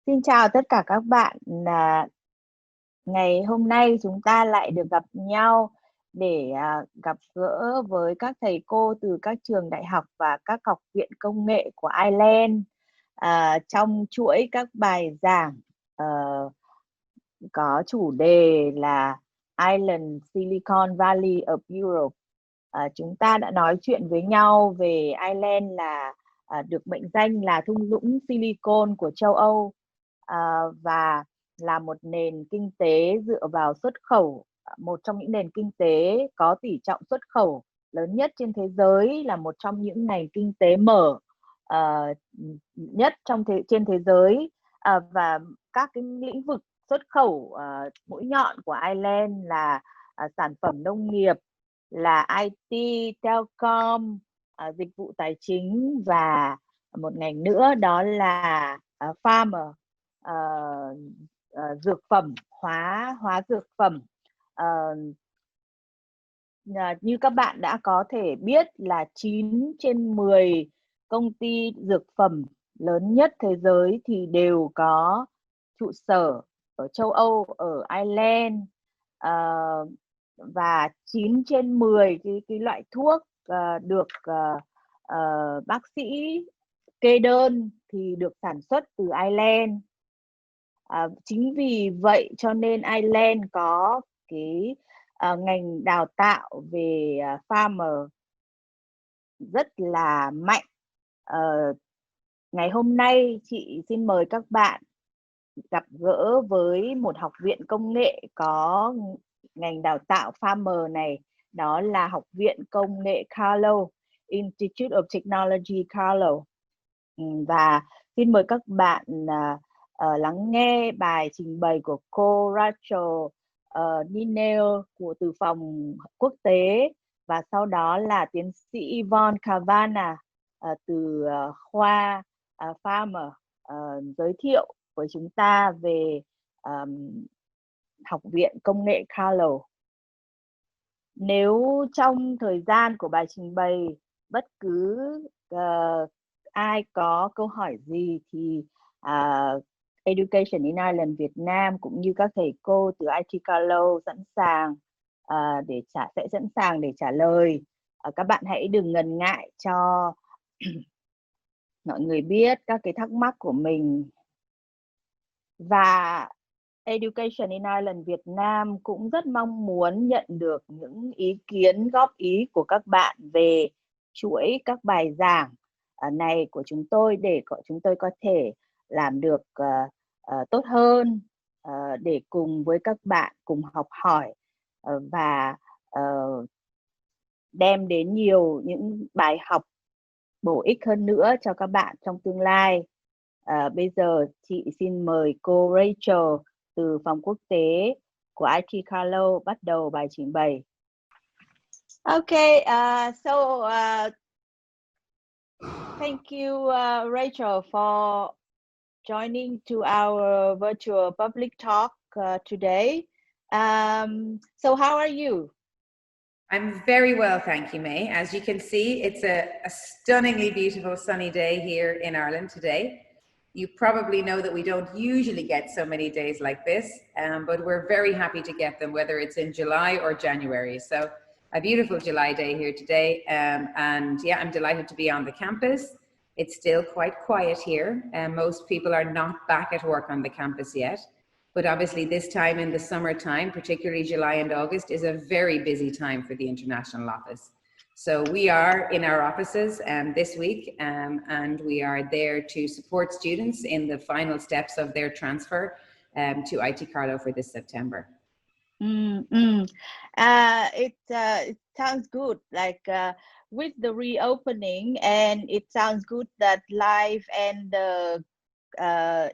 Xin chào tất cả các bạn. Ngày hôm nay chúng ta lại được gặp nhau để gặp gỡ với các thầy cô từ các trường đại học và các học viện công nghệ của Ireland trong chuỗi các bài giảng ờ, có chủ đề là Ireland Silicon Valley of Europe. Chúng ta đã nói chuyện với nhau về Ireland là được mệnh danh là thung lũng silicon của châu Âu, và là một nền kinh tế dựa vào xuất khẩu, một trong những nền kinh tế có tỷ trọng xuất khẩu lớn nhất trên thế giới, là một trong những nền kinh tế mở nhất trên thế giới, và các cái lĩnh vực xuất khẩu mũi nhọn của Ireland là sản phẩm nông nghiệp, là IT, telecom, dịch vụ tài chính, và một ngành nữa đó là farmer, dược phẩm, hóa dược phẩm. Như các bạn đã có thể biết là 9 trên 10 công ty dược phẩm lớn nhất thế giới thì đều có trụ sở ở châu Âu, ở Ireland. Và 9 trên 10 cái loại thuốc được bác sĩ kê đơn thì được sản xuất từ Ireland. Chính vì vậy cho nên Ireland có cái ngành đào tạo về farmer rất là mạnh. Ngày hôm nay chị xin mời các bạn gặp gỡ với một học viện công nghệ có ngành đào tạo farmer này, đó là Học viện Công nghệ Carlow, Institute of Technology Carlow. Và xin mời các bạn lắng nghe bài trình bày của cô Neill từ phòng quốc tế, và sau đó là tiến sĩ Yvonne Kavanagh từ khoa Farmer giới thiệu với chúng ta về Học viện Công nghệ Carlow. Nếu trong thời gian của bài trình bày bất cứ ai có câu hỏi gì thì Education in Ireland Việt Nam cũng như các thầy cô từ IT Carlow sẽ sẵn sàng để trả lời. Các bạn hãy đừng ngần ngại cho mọi người biết các cái thắc mắc của mình. Và Education in Ireland Việt Nam cũng rất mong muốn nhận được những ý kiến góp ý của các bạn về chuỗi các bài giảng này của chúng tôi, để chúng tôi có thể làm được tốt hơn, để cùng với các bạn cùng học hỏi và đem đến nhiều những bài học bổ ích hơn nữa cho các bạn trong tương lai. Bây giờ chị xin mời cô Rachel từ phòng quốc tế của IT Carlow bắt đầu bài trình bày. Okay, thank you, Rachel, for joining to our virtual public talk today. So how are you? I'm very well, thank you, May. As you can see, it's a stunningly beautiful sunny day here in Ireland today. You probably know that we don't usually get so many days like this, but we're very happy to get them, whether it's in July or January. So a beautiful July day here today. And yeah, I'm delighted to be on the campus. It's still quite quiet here, and most people are not back at work on the campus yet. But obviously this time in the summertime, particularly July and August, is a very busy time for the international office. So we are in our offices this week, and we are there to support students in the final steps of their transfer to IT Carlow for this September. It sounds good, like with the reopening, and it sounds good that life and the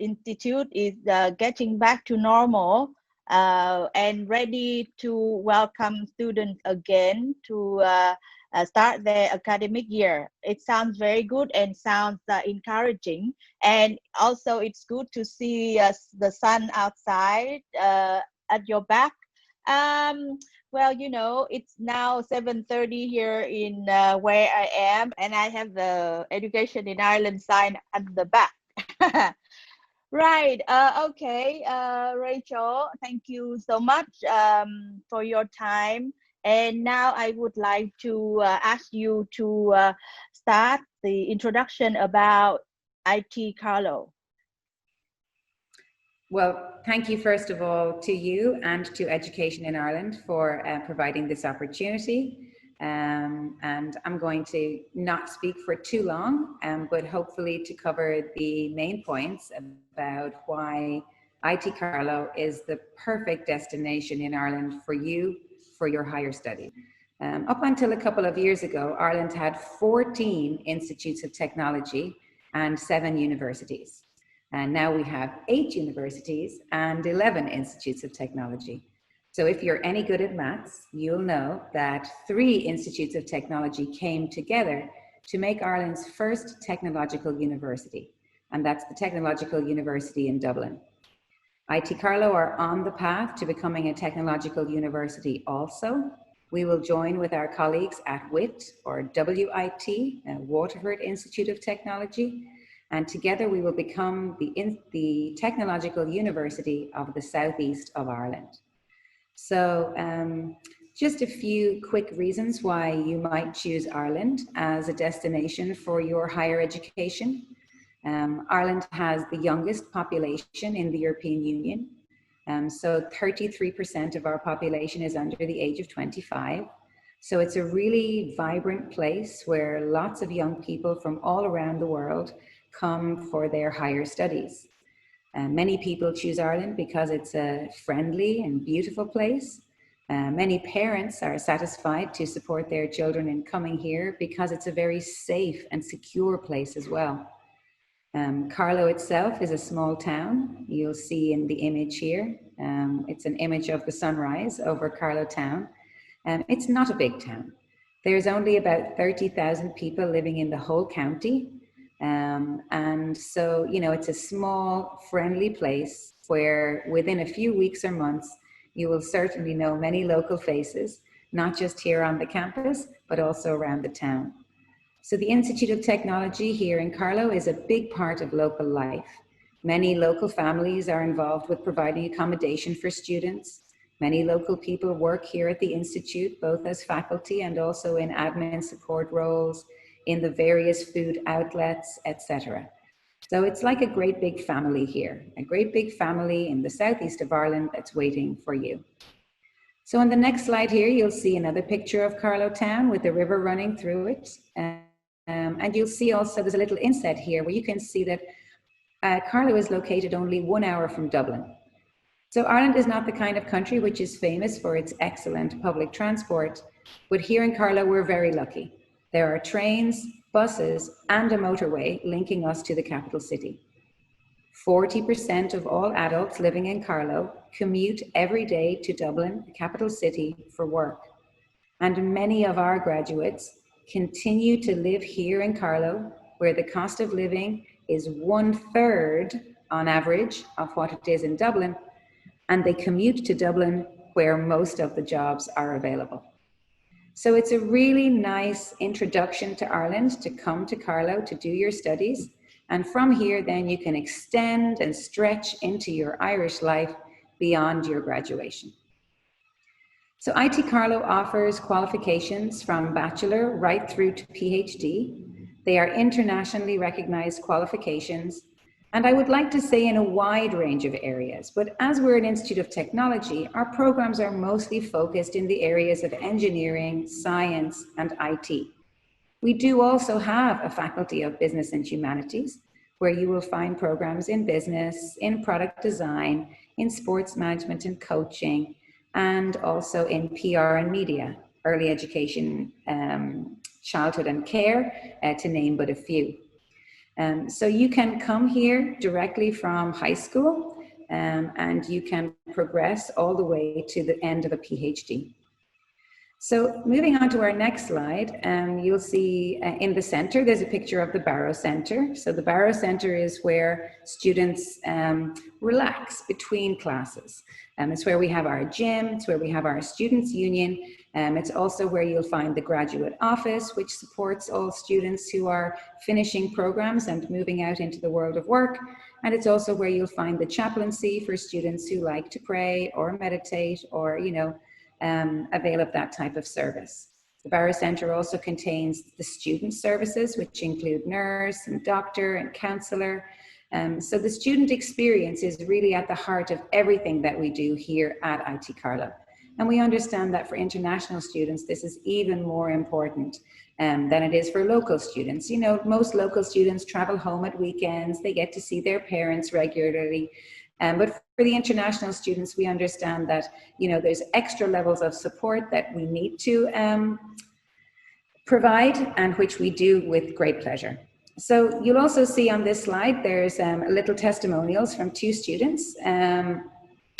institute is getting back to normal and ready to welcome students again to start their academic year. It sounds very good and sounds encouraging, and also it's good to see the sun outside at your back. Well, you know, it's now 7:30 here in where I am, and I have the Education in Ireland sign at the back. Right. Okay. Rachel, thank you so much for your time. And now I would like to ask you to start the introduction about IT Carlow. Well, thank you first of all to you and to Education in Ireland for providing this opportunity. And I'm going to not speak for too long, but hopefully to cover the main points about why IT Carlow is the perfect destination in Ireland for you for your higher studies. Up until a couple of years ago, Ireland had 14 institutes of technology and 7 universities. And now we have 8 universities and 11 institutes of technology. So if you're any good at maths, you'll know that 3 institutes of technology came together to make Ireland's first technological university. And that's the Technological University in Dublin. IT Carlow are on the path to becoming a technological university also. We will join with our colleagues at WIT, or WIT, Waterford Institute of Technology, and together we will become the Technological University of the Southeast of Ireland. So just a few quick reasons why you might choose Ireland as a destination for your higher education. Ireland has the youngest population in the European Union. So 33% of our population is under the age of 25. So it's a really vibrant place where lots of young people from all around the world come for their higher studies. Many people choose Ireland because it's a friendly and beautiful place. Many parents are satisfied to support their children in coming here because it's a very safe and secure place as well. Carlow itself is a small town. You'll see in the image here. It's an image of the sunrise over Carlow town. It's not a big town. There's only about 30,000 people living in the whole county. And so, you know, it's a small, friendly place where within a few weeks or months, you will certainly know many local faces, not just here on the campus, but also around the town. So the Institute of Technology here in Carlow is a big part of local life. Many local families are involved with providing accommodation for students. Many local people work here at the Institute, both as faculty and also in admin support roles, in the various food outlets, etc. So it's like a great big family here, a great big family in the southeast of Ireland that's waiting for you. So on the next slide here, you'll see another picture of Carlow town with the river running through it. And you'll see also there's a little inset here where you can see that Carlow is located only 1 hour from Dublin. So Ireland is not the kind of country which is famous for its excellent public transport, but here in Carlow we're very lucky. There are trains, buses, and a motorway linking us to the capital city. 40% of all adults living in Carlow commute every day to Dublin, the capital city, for work. And many of our graduates continue to live here in Carlow, where the cost of living is 1/3 on average of what it is in Dublin, and they commute to Dublin, where most of the jobs are available. So it's a really nice introduction to Ireland to come to Carlow to do your studies. And from here, then you can extend and stretch into your Irish life beyond your graduation. So IT Carlow offers qualifications from bachelor right through to PhD. They are internationally recognized qualifications, and I would like to say in a wide range of areas, but as we're an Institute of Technology, our programs are mostly focused in the areas of engineering, science, and IT. We do also have a Faculty of Business and Humanities, where you will find programs in business, in product design, in sports management and coaching, and also in PR and media, early education, childhood and care, to name but a few. So you can come here directly from high school, and you can progress all the way to the end of a PhD. So moving on to our next slide, you'll see in the center, there's a picture of the Barrow Center. So the Barrow Center is where students relax between classes. It's where we have our gym, it's where we have our students' union. It's also where you'll find the graduate office, which supports all students who are finishing programs and moving out into the world of work. And it's also where you'll find the chaplaincy for students who like to pray or meditate or, you know, avail of that type of service. The Barrow Centre also contains the student services, which include nurse and doctor and counsellor. So the student experience is really at the heart of everything that we do here at IT Carlow. And we understand that for international students, this is even more important than it is for local students. You know, most local students travel home at weekends, they get to see their parents regularly. But for the international students, we understand that, you know, there's extra levels of support that we need to provide, and which we do with great pleasure. So you'll also see on this slide, there's little testimonials from two students.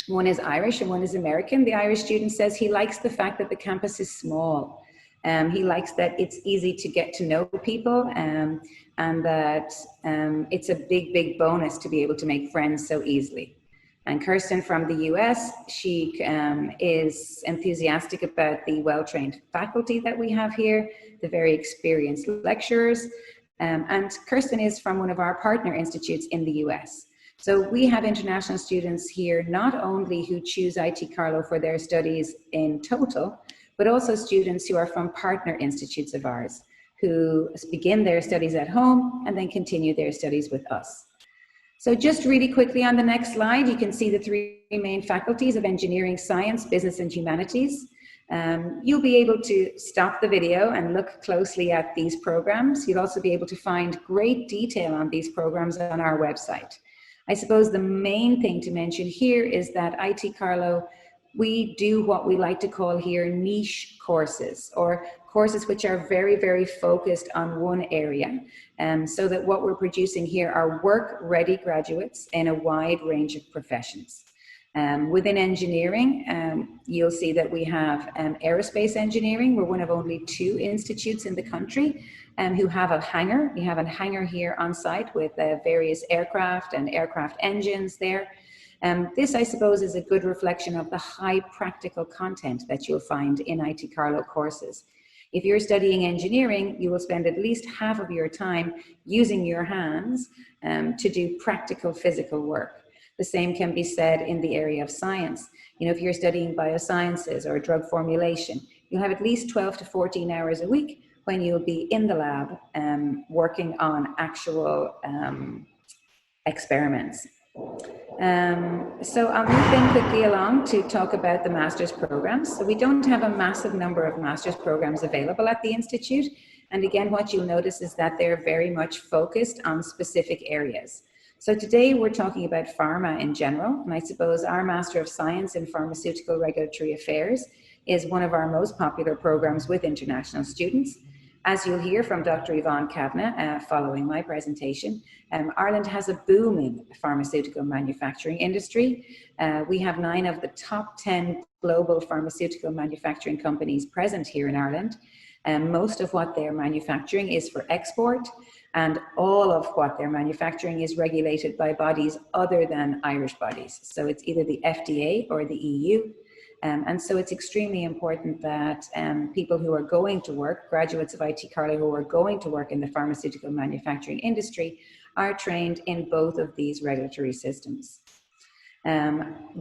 One is Irish and one is American. The Irish student says he likes the fact that the campus is small. He likes that it's easy to get to know people, and that it's a big, big bonus to be able to make friends so easily. And Kirsten from the US, she is enthusiastic about the well-trained faculty that we have here, the very experienced lecturers. And Kirsten is from one of our partner institutes in the US. So we have international students here, not only who choose IT Carlow for their studies in total, but also students who are from partner institutes of ours, who begin their studies at home and then continue their studies with us. So just really quickly on the next slide, you can see the three main faculties of engineering, science, business, and humanities. You'll be able to stop the video and look closely at these programs. You'll also be able to find great detail on these programs on our website. I suppose the main thing to mention here is that IT Carlow, we do what we like to call here niche courses, or courses which are very, very focused on one area. So that what we're producing here are work-ready graduates in a wide range of professions. Within engineering, you'll see that we have aerospace engineering. We're one of only 2 institutes in the country who have a hangar. We have a hangar here on site with various aircraft and aircraft engines there. This, I suppose, is a good reflection of the high practical content that you'll find in IT Carlow courses. If you're studying engineering, you will spend at least half of your time using your hands to do practical physical work. The same can be said in the area of science. You know, if you're studying biosciences or drug formulation, you'll have at least 12 to 14 hours a week when you'll be in the lab working on actual experiments. So I'll move then quickly along to talk about the master's programs. So we don't have a massive number of master's programs available at the Institute. And again, what you'll notice is that they're very much focused on specific areas. So today we're talking about pharma in general. And I suppose our Master of Science in Pharmaceutical Regulatory Affairs is one of our most popular programs with international students. As you'll hear from Dr. Yvonne Kavanagh following my presentation, Ireland has a booming pharmaceutical manufacturing industry. We have 9 of the top 10 global pharmaceutical manufacturing companies present here in Ireland. Most of what they're manufacturing is for export, and all of what they're manufacturing is regulated by bodies other than Irish bodies. So it's either the FDA or the EU. And so it's extremely important that people who are going to work, graduates of IT Carlow who are going to work in the pharmaceutical manufacturing industry, are trained in both of these regulatory systems.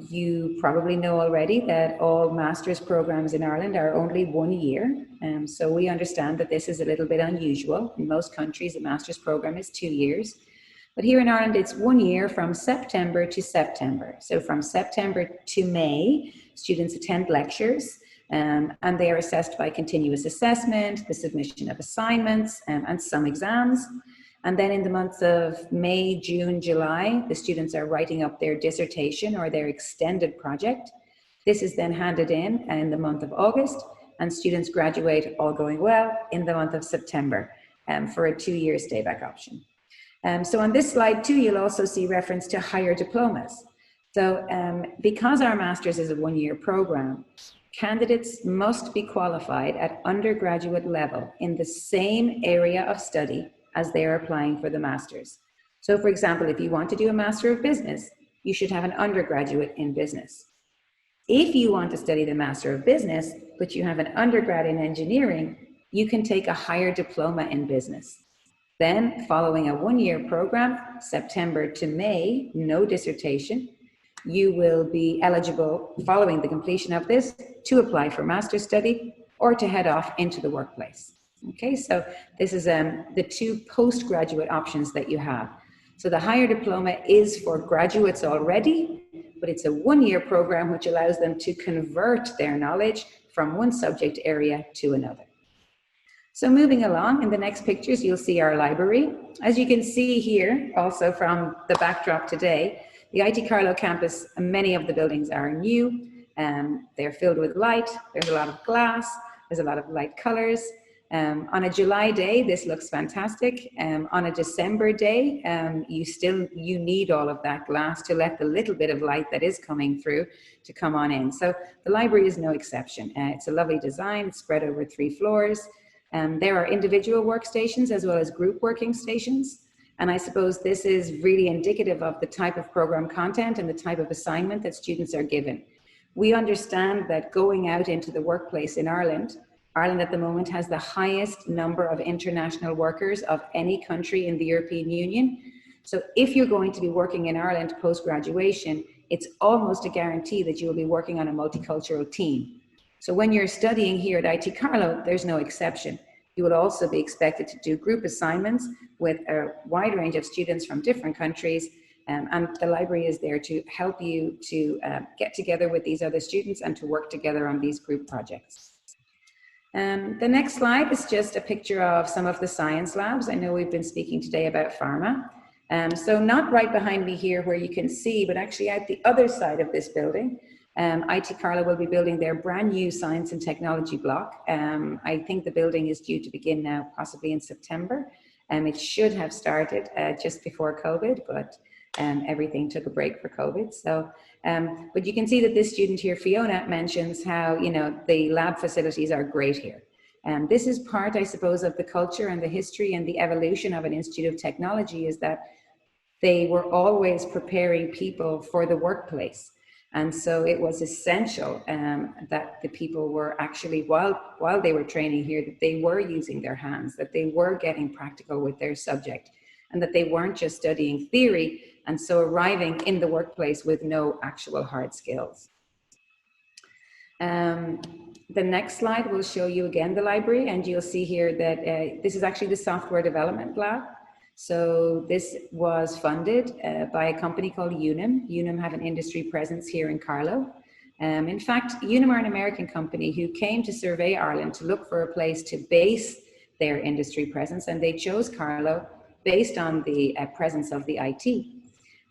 You probably know already that all master's programs in Ireland are only 1 year. So we understand that this is a little bit unusual. In most countries, a master's program is 2 years. But here in Ireland, it's 1 year from September to September. So from September to May, students attend lectures and they are assessed by continuous assessment, the submission of assignments and some exams. And then in the months of May, June, July, the students are writing up their dissertation or their extended project. This is then handed in the month of August, and students graduate, all going well, in the month of September for a 2-year stay-back option. So on this slide too, you'll also see reference to higher diplomas. So because our master's is a 1-year program, candidates must be qualified at undergraduate level in the same area of study as they are applying for the master's. So for example, if you want to do a Master of Business, you should have an undergraduate in business. If you want to study the Master of Business, but you have an undergrad in engineering, you can take a higher diploma in business. Then, following a 1-year program, September to May, no dissertation, you will be eligible, following the completion of this, to apply for master's study or to head off into the workplace. Okay, so this is the 2 postgraduate options that you have. So the higher diploma is for graduates already, but it's a 1-year program which allows them to convert their knowledge from one subject area to another. So moving along, in the next pictures, you'll see our library. As you can see here, also from the backdrop today, the IT Carlow campus, many of the buildings are new, they're filled with light, there's a lot of glass, there's a lot of light colors. On a July day, this looks fantastic. On a December day, you need all of that glass to let the little bit of light that is coming through to come on in. So the library is no exception. It's a lovely design, it's spread over 3 floors. There are individual workstations as well as group working stations. And I suppose this is really indicative of the type of program content and the type of assignment that students are given. We understand that going out into the workplace in Ireland at the moment has the highest number of international workers of any country in the European Union. So if you're going to be working in Ireland post-graduation, it's almost a guarantee that you will be working on a multicultural team. So when you're studying here at IT Carlow, there's no exception. You will also be expected to do group assignments with a wide range of students from different countries, and the library is there to help you to get together with these other students and to work together on these group projects. The next slide is just a picture of some of the science labs. I know we've been speaking today about pharma. So not right behind me here where you can see, but actually out the other side of this building, IT Carlow will be building their brand new science and technology block. I think the building is due to begin now, possibly in September. It should have started just before COVID, but everything took a break for COVID. So, but you can see that this student here, Fiona, mentions how, you know, the lab facilities are great here. This is part, I suppose, of the culture and the history and the evolution of an Institute of Technology, is that they were always preparing people for the workplace. And so it was essential that the people were actually, while they were training here, that they were using their hands, that they were getting practical with their subject, and that they weren't just studying theory and so arriving in the workplace with no actual hard skills. The next slide will show you again the library, and you'll see here that this is actually the software development lab. So this was funded by a company called Unum. Unum have an industry presence here in Carlow. In fact, Unum are an American company who came to survey Ireland to look for a place to base their industry presence, and they chose Carlow based on the presence of the IT.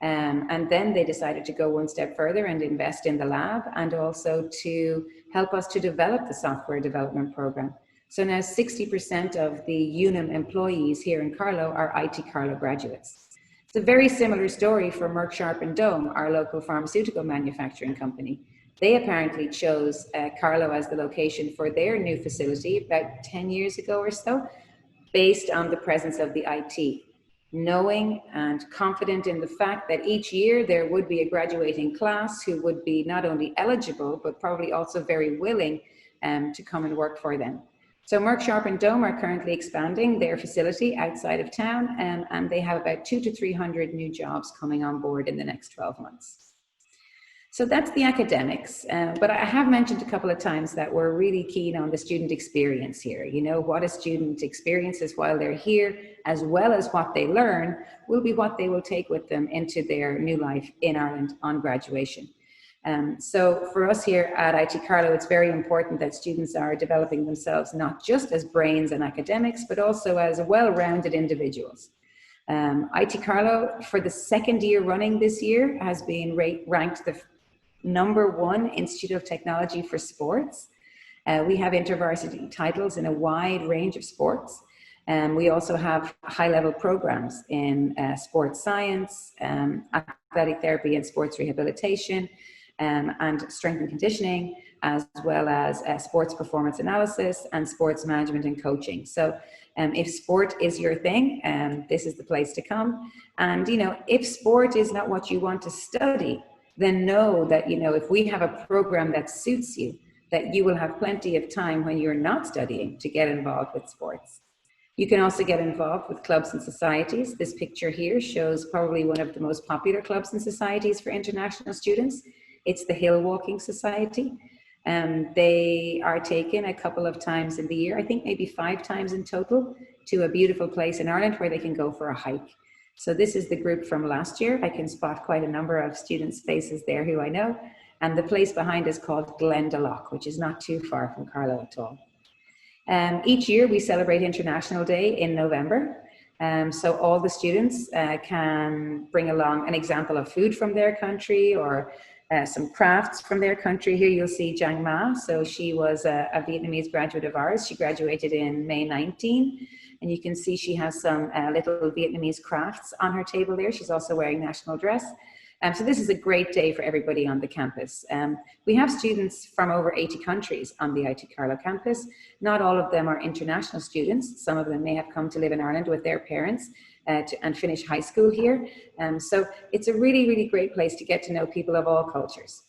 And then they decided to go one step further and invest in the lab, and also to help us to develop the software development program. So now 60% of the Unum employees here in Carlow are IT Carlow graduates. It's a very similar story for Merck Sharp and Dohme, our local pharmaceutical manufacturing company. They apparently chose Carlow as the location for their new facility about 10 years ago or so, based on the presence of the IT, knowing and confident in the fact that each year there would be a graduating class who would be not only eligible, but probably also very willing to come and work for them. So Merck Sharp and Dohme are currently expanding their facility outside of town, and they have about 200 to 300 new jobs coming on board in the next 12 months. So that's the academics, but I have mentioned a couple of times that we're really keen on the student experience here. You know, what a student experiences while they're here, as well as what they learn, will be what they will take with them into their new life in Ireland on graduation. So for us here at IT Carlow, it's very important that students are developing themselves not just as brains and academics, but also as well-rounded individuals. IT Carlow, for the second year running this year, has been ranked the #1 Institute of Technology for sports. We have intervarsity titles in a wide range of sports. We also have high-level programs in sports science, athletic therapy and sports rehabilitation, and strength and conditioning, as well as sports performance analysis and sports management and coaching. So if sport is your thing, this is the place to come. And, you know, if sport is not what you want to study, then know that, you know, if we have a program that suits you, that you will have plenty of time when you're not studying to get involved with sports. You can also get involved with clubs and societies. This picture here shows probably one of the most popular clubs and societies for international students. It's the Hill Walking Society. They are taken a couple of times in the year, I think maybe 5 times in total, to a beautiful place in Ireland where they can go for a hike. So this is the group from last year. I can spot quite a number of students' faces there who I know. And the place behind is called Glendalough, which is not too far from Carlow at all. Each year we celebrate International Day in November. So all the students can bring along an example of food from their country or some crafts from their country. Here you'll see Giang Ma. So she was a Vietnamese graduate of ours. She graduated in May 19. And you can see she has some little Vietnamese crafts on her table there. She's also wearing national dress. So this is a great day for everybody on the campus. We have students from over 80 countries on the IT Carlow campus. Not all of them are international students. Some of them may have come to live in Ireland with their parents and finish high school here. So it's a really, really great place to get to know people of all cultures.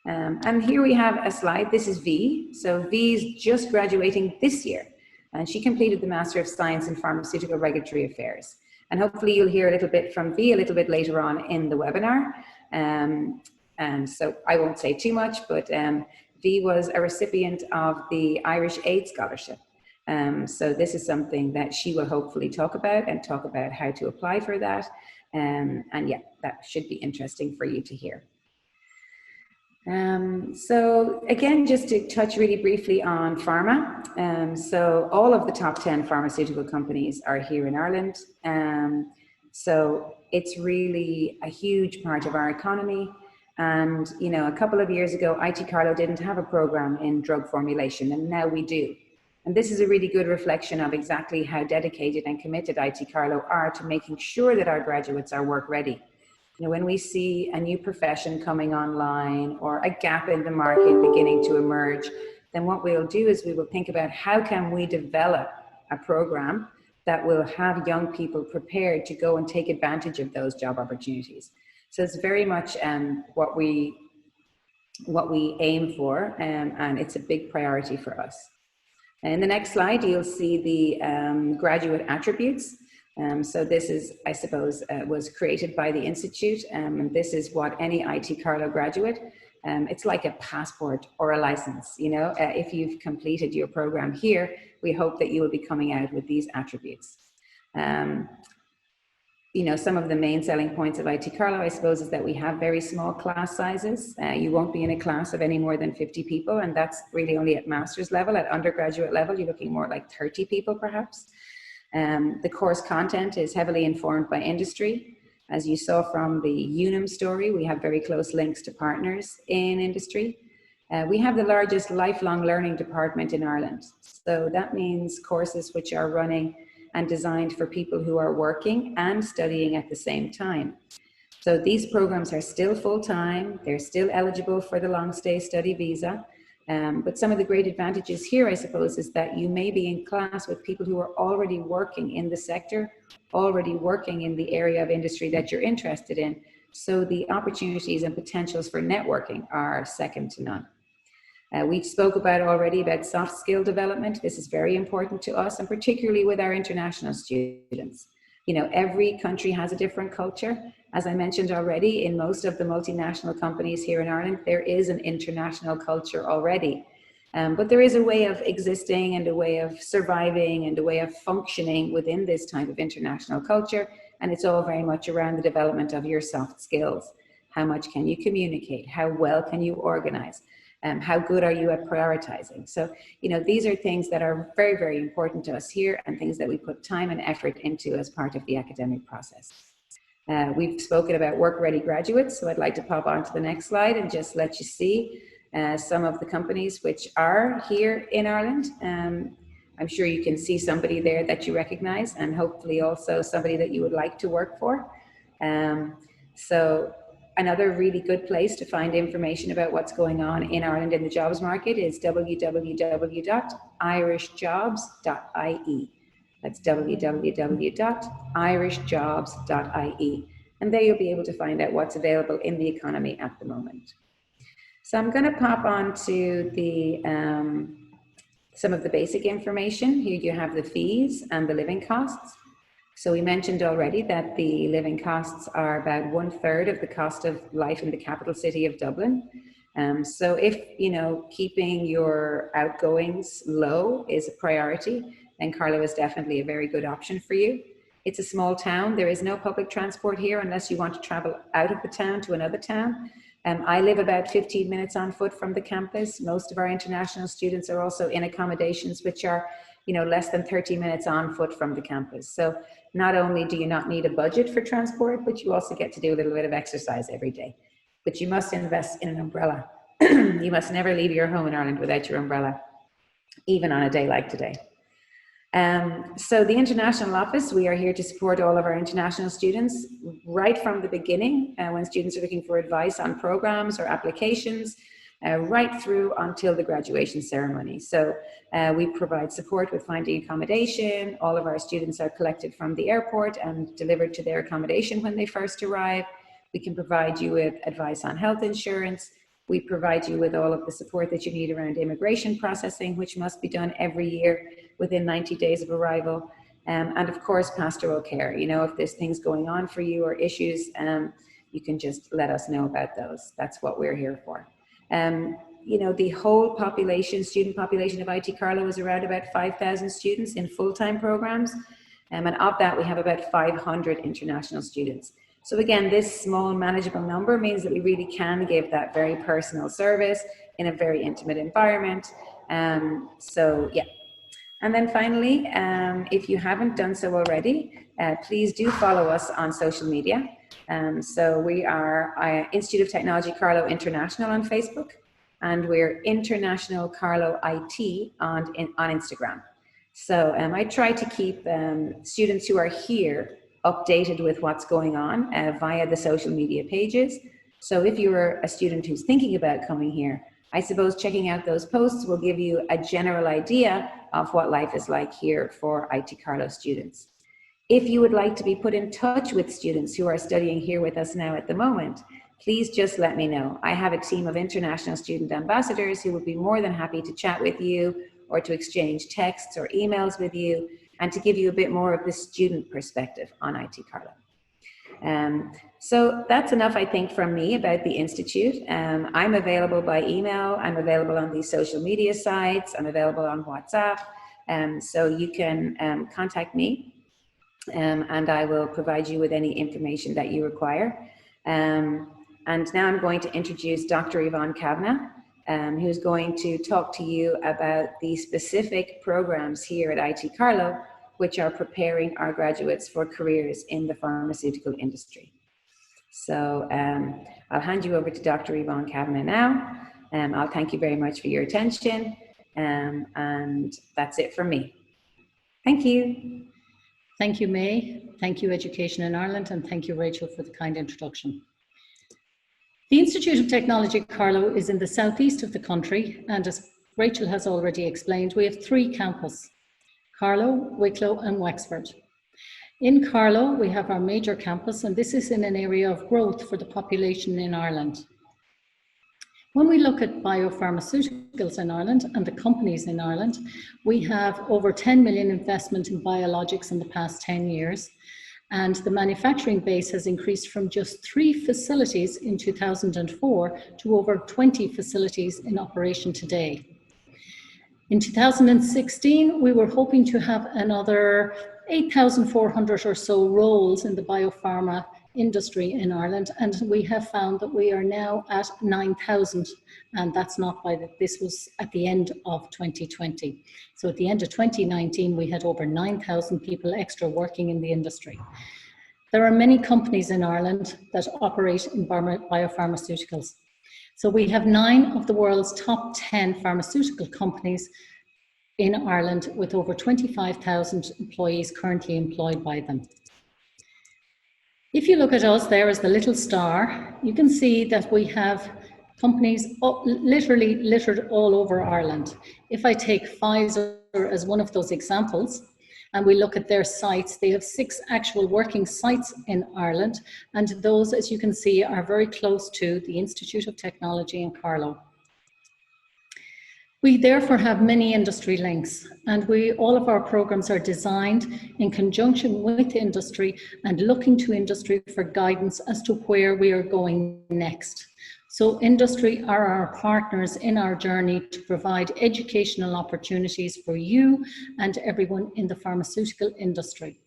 And here we have a slide. This is V. So V is just graduating this year. And she completed the Master of Science in Pharmaceutical Regulatory Affairs. And hopefully you'll hear a little bit from V a little bit later on in the webinar. And so I won't say too much, but V was a recipient of the Irish Aid Scholarship. So this is something that she will hopefully talk about and talk about how to apply for that. And yeah, that should be interesting for you to hear. So again, just to touch really briefly on pharma. So all of the top 10 pharmaceutical companies are here in Ireland. So it's really a huge part of our economy. And, you know, a couple of years ago, IT Carlow didn't have a program in drug formulation, and now we do. And this is a really good reflection of exactly how dedicated and committed IT Carlow are to making sure that our graduates are work ready. You know, when we see a new profession coming online or a gap in the market beginning to emerge, then what we'll do is we will think about how can we develop a program that will have young people prepared to go and take advantage of those job opportunities. So it's very much what we aim for, and it's a big priority for us. In the next slide, you'll see the graduate attributes. So this is, I suppose, was created by the Institute, and this is what any IT Carlow graduate, it's like a passport or a license, you know. If you've completed your program here, we hope that you will be coming out with these attributes. You know, some of the main selling points of IT Carlow, I suppose, is that we have very small class sizes. You won't be in a class of any more than 50 people, and that's really only at master's level. At undergraduate level, you're looking more like 30 people, perhaps. The course content is heavily informed by industry. As you saw from the Unum story, we have very close links to partners in industry. We have the largest lifelong learning department in Ireland. So that means courses which are running and designed for people who are working and studying at the same time. So these programs are still full-time, they're still eligible for the long stay study visa. But some of the great advantages here, I suppose, is that you may be in class with people who are already working in the sector, already working in the area of industry that you're interested in. So the opportunities and potentials for networking are second to none. We spoke already about soft skill development. This is very important to us, and particularly with our international students. You know, every country has a different culture. As I mentioned already, in most of the multinational companies here in Ireland, there is an international culture already. But there is a way of existing and a way of surviving and a way of functioning within this type of international culture. And it's all very much around the development of your soft skills. How much can you communicate? How well can you organize? How good are you at prioritizing? So, you know, these are things that are very, very important to us here and things that we put time and effort into as part of the academic process. We've spoken about work-ready graduates, so I'd like to pop on to the next slide and just let you see some of the companies which are here in Ireland. I'm sure you can see somebody there that you recognize, and hopefully also somebody that you would like to work for. So another really good place to find information about what's going on in Ireland in the jobs market is www.irishjobs.ie. That's www.irishjobs.ie. And there you'll be able to find out what's available in the economy at the moment. So I'm going to pop on to the some of the basic information. Here you have the fees and the living costs. So we mentioned already that the living costs are about 1/3 of the cost of life in the capital city of Dublin. So if, you know, keeping your outgoings low is a priority, then Carlow is definitely a very good option for you. It's a small town. There is no public transport here unless you want to travel out of the town to another town. I live about 15 minutes on foot from the campus. Most of our international students are also in accommodations which are, you know, less than 30 minutes on foot from the campus. So not only do you not need a budget for transport, but you also get to do a little bit of exercise every day. But you must invest in an umbrella. You must never leave your home in Ireland without your umbrella, even on a day like today. So the international office, we are here to support all of our international students right from the beginning, when students are looking for advice on programs or applications, right through until the graduation ceremony. So we provide support with finding accommodation. All of our students are collected from the airport and delivered to their accommodation when they first arrive. We can provide you with advice on health insurance. We provide you with all of the support that you need around immigration processing, which must be done every year within 90 days of arrival. And of course, pastoral care. You know, if there's things going on for you or issues, you can just let us know about those. That's what we're here for. You know, the whole population, student population of IT Carlow is around about 5,000 students in full-time programs. And of that, we have about 500 international students. So again, this small manageable number means that we really can give that very personal service in a very intimate environment. So yeah. And then finally, if you haven't done so already, please do follow us on social media. So we are Institute of Technology Carlow International on Facebook, and we're International Carlow IT on Instagram. So I try to keep students who are here updated with what's going on via the social media pages. So if you're a student who's thinking about coming here, I suppose checking out those posts will give you a general idea of what life is like here for IT Carlow students. If you would like to be put in touch with students who are studying here with us now at the moment, please just let me know. I have a team of international student ambassadors who would be more than happy to chat with you or to exchange texts or emails with you and to give you a bit more of the student perspective on IT Carlow. So that's enough, I think, from me about the Institute. I'm available by email. I'm available on these social media sites. I'm available on WhatsApp. So you can contact me and I will provide you with any information that you require. And now I'm going to introduce Dr. Yvonne Kavanagh, who's going to talk to you about the specific programs here at IT Carlow, which are preparing our graduates for careers in the pharmaceutical industry. So I'll hand you over to Dr. Yvonne Kavanagh now. I'll thank you very much for your attention. And that's it from me. Thank you. Thank you, May. Thank you, Education in Ireland, and thank you, Rachel, for the kind introduction. The Institute of Technology Carlow is in the southeast of the country, and as Rachel has already explained, we have 3 campuses: Carlow, Wicklow and Wexford. In Carlow, we have our major campus, and this is in an area of growth for the population in Ireland. When we look at biopharmaceuticals in Ireland and the companies in Ireland, we have over 10 million investment in biologics in the past 10 years. And the manufacturing base has increased from just 3 facilities in 2004 to over 20 facilities in operation today. In 2016, we were hoping to have another 8,400 or so roles in the biopharma industry in Ireland, and we have found that we are now at 9,000, and that's not by the, this was at the end of 2020. So at the end of 2019, we had over 9,000 people extra working in the industry. There are many companies in Ireland that operate in biopharmaceuticals. So we have 9 of the world's top 10 pharmaceutical companies in Ireland, with over 25,000 employees currently employed by them. If you look at us there as the little star, you can see that we have companies literally littered all over Ireland. If I take Pfizer as one of those examples, and we look at their sites, they have 6 actual working sites in Ireland, and those, as you can see, are very close to the Institute of Technology in Carlow. We therefore have many industry links, and all of our programs are designed in conjunction with industry and looking to industry for guidance as to where we are going next. So industry are our partners in our journey to provide educational opportunities for you and everyone in the pharmaceutical industry.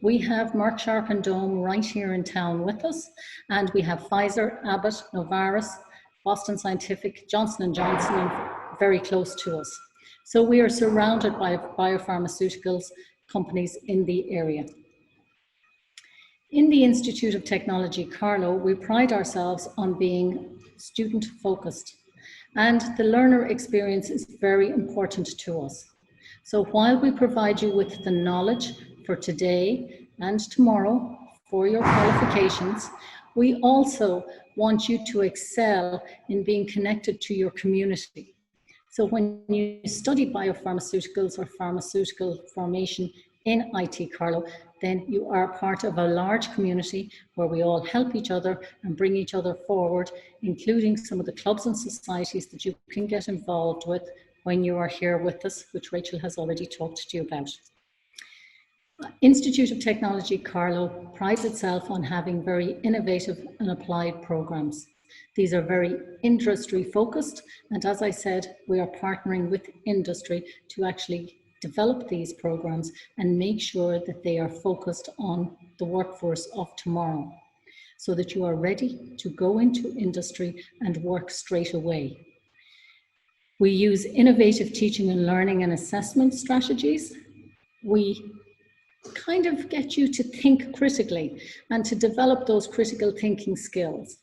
We have Merck Sharp and Dohme right here in town with us, and we have Pfizer, Abbott, Novartis, Boston Scientific, Johnson & Johnson, and very close to us. So we are surrounded by biopharmaceuticals companies in the area. In the Institute of Technology, Carlow, we pride ourselves on being student focused, and the learner experience is very important to us. So while we provide you with the knowledge for today and tomorrow for your qualifications, we also want you to excel in being connected to your community. So when you study biopharmaceuticals or pharmaceutical formation in IT Carlow, then you are part of a large community where we all help each other and bring each other forward, including some of the clubs and societies that you can get involved with when you are here with us, which Rachel has already talked to you about. Institute of Technology Carlow prides itself on having very innovative and applied programs. These are very industry focused, and as I said, we are partnering with industry to actually develop these programs and make sure that they are focused on the workforce of tomorrow, so that you are ready to go into industry and work straight away. We use innovative teaching and learning and assessment strategies. We kind of get you to think critically and to develop those critical thinking skills.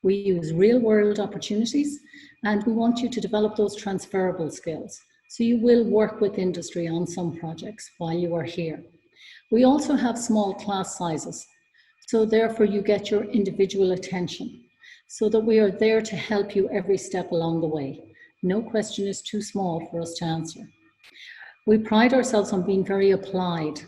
We use real-world opportunities, and we want you to develop those transferable skills. So you will work with industry on some projects while you are here. We also have small class sizes, so therefore you get your individual attention, so that we are there to help you every step along the way. No question is too small for us to answer. We pride ourselves on being very applied.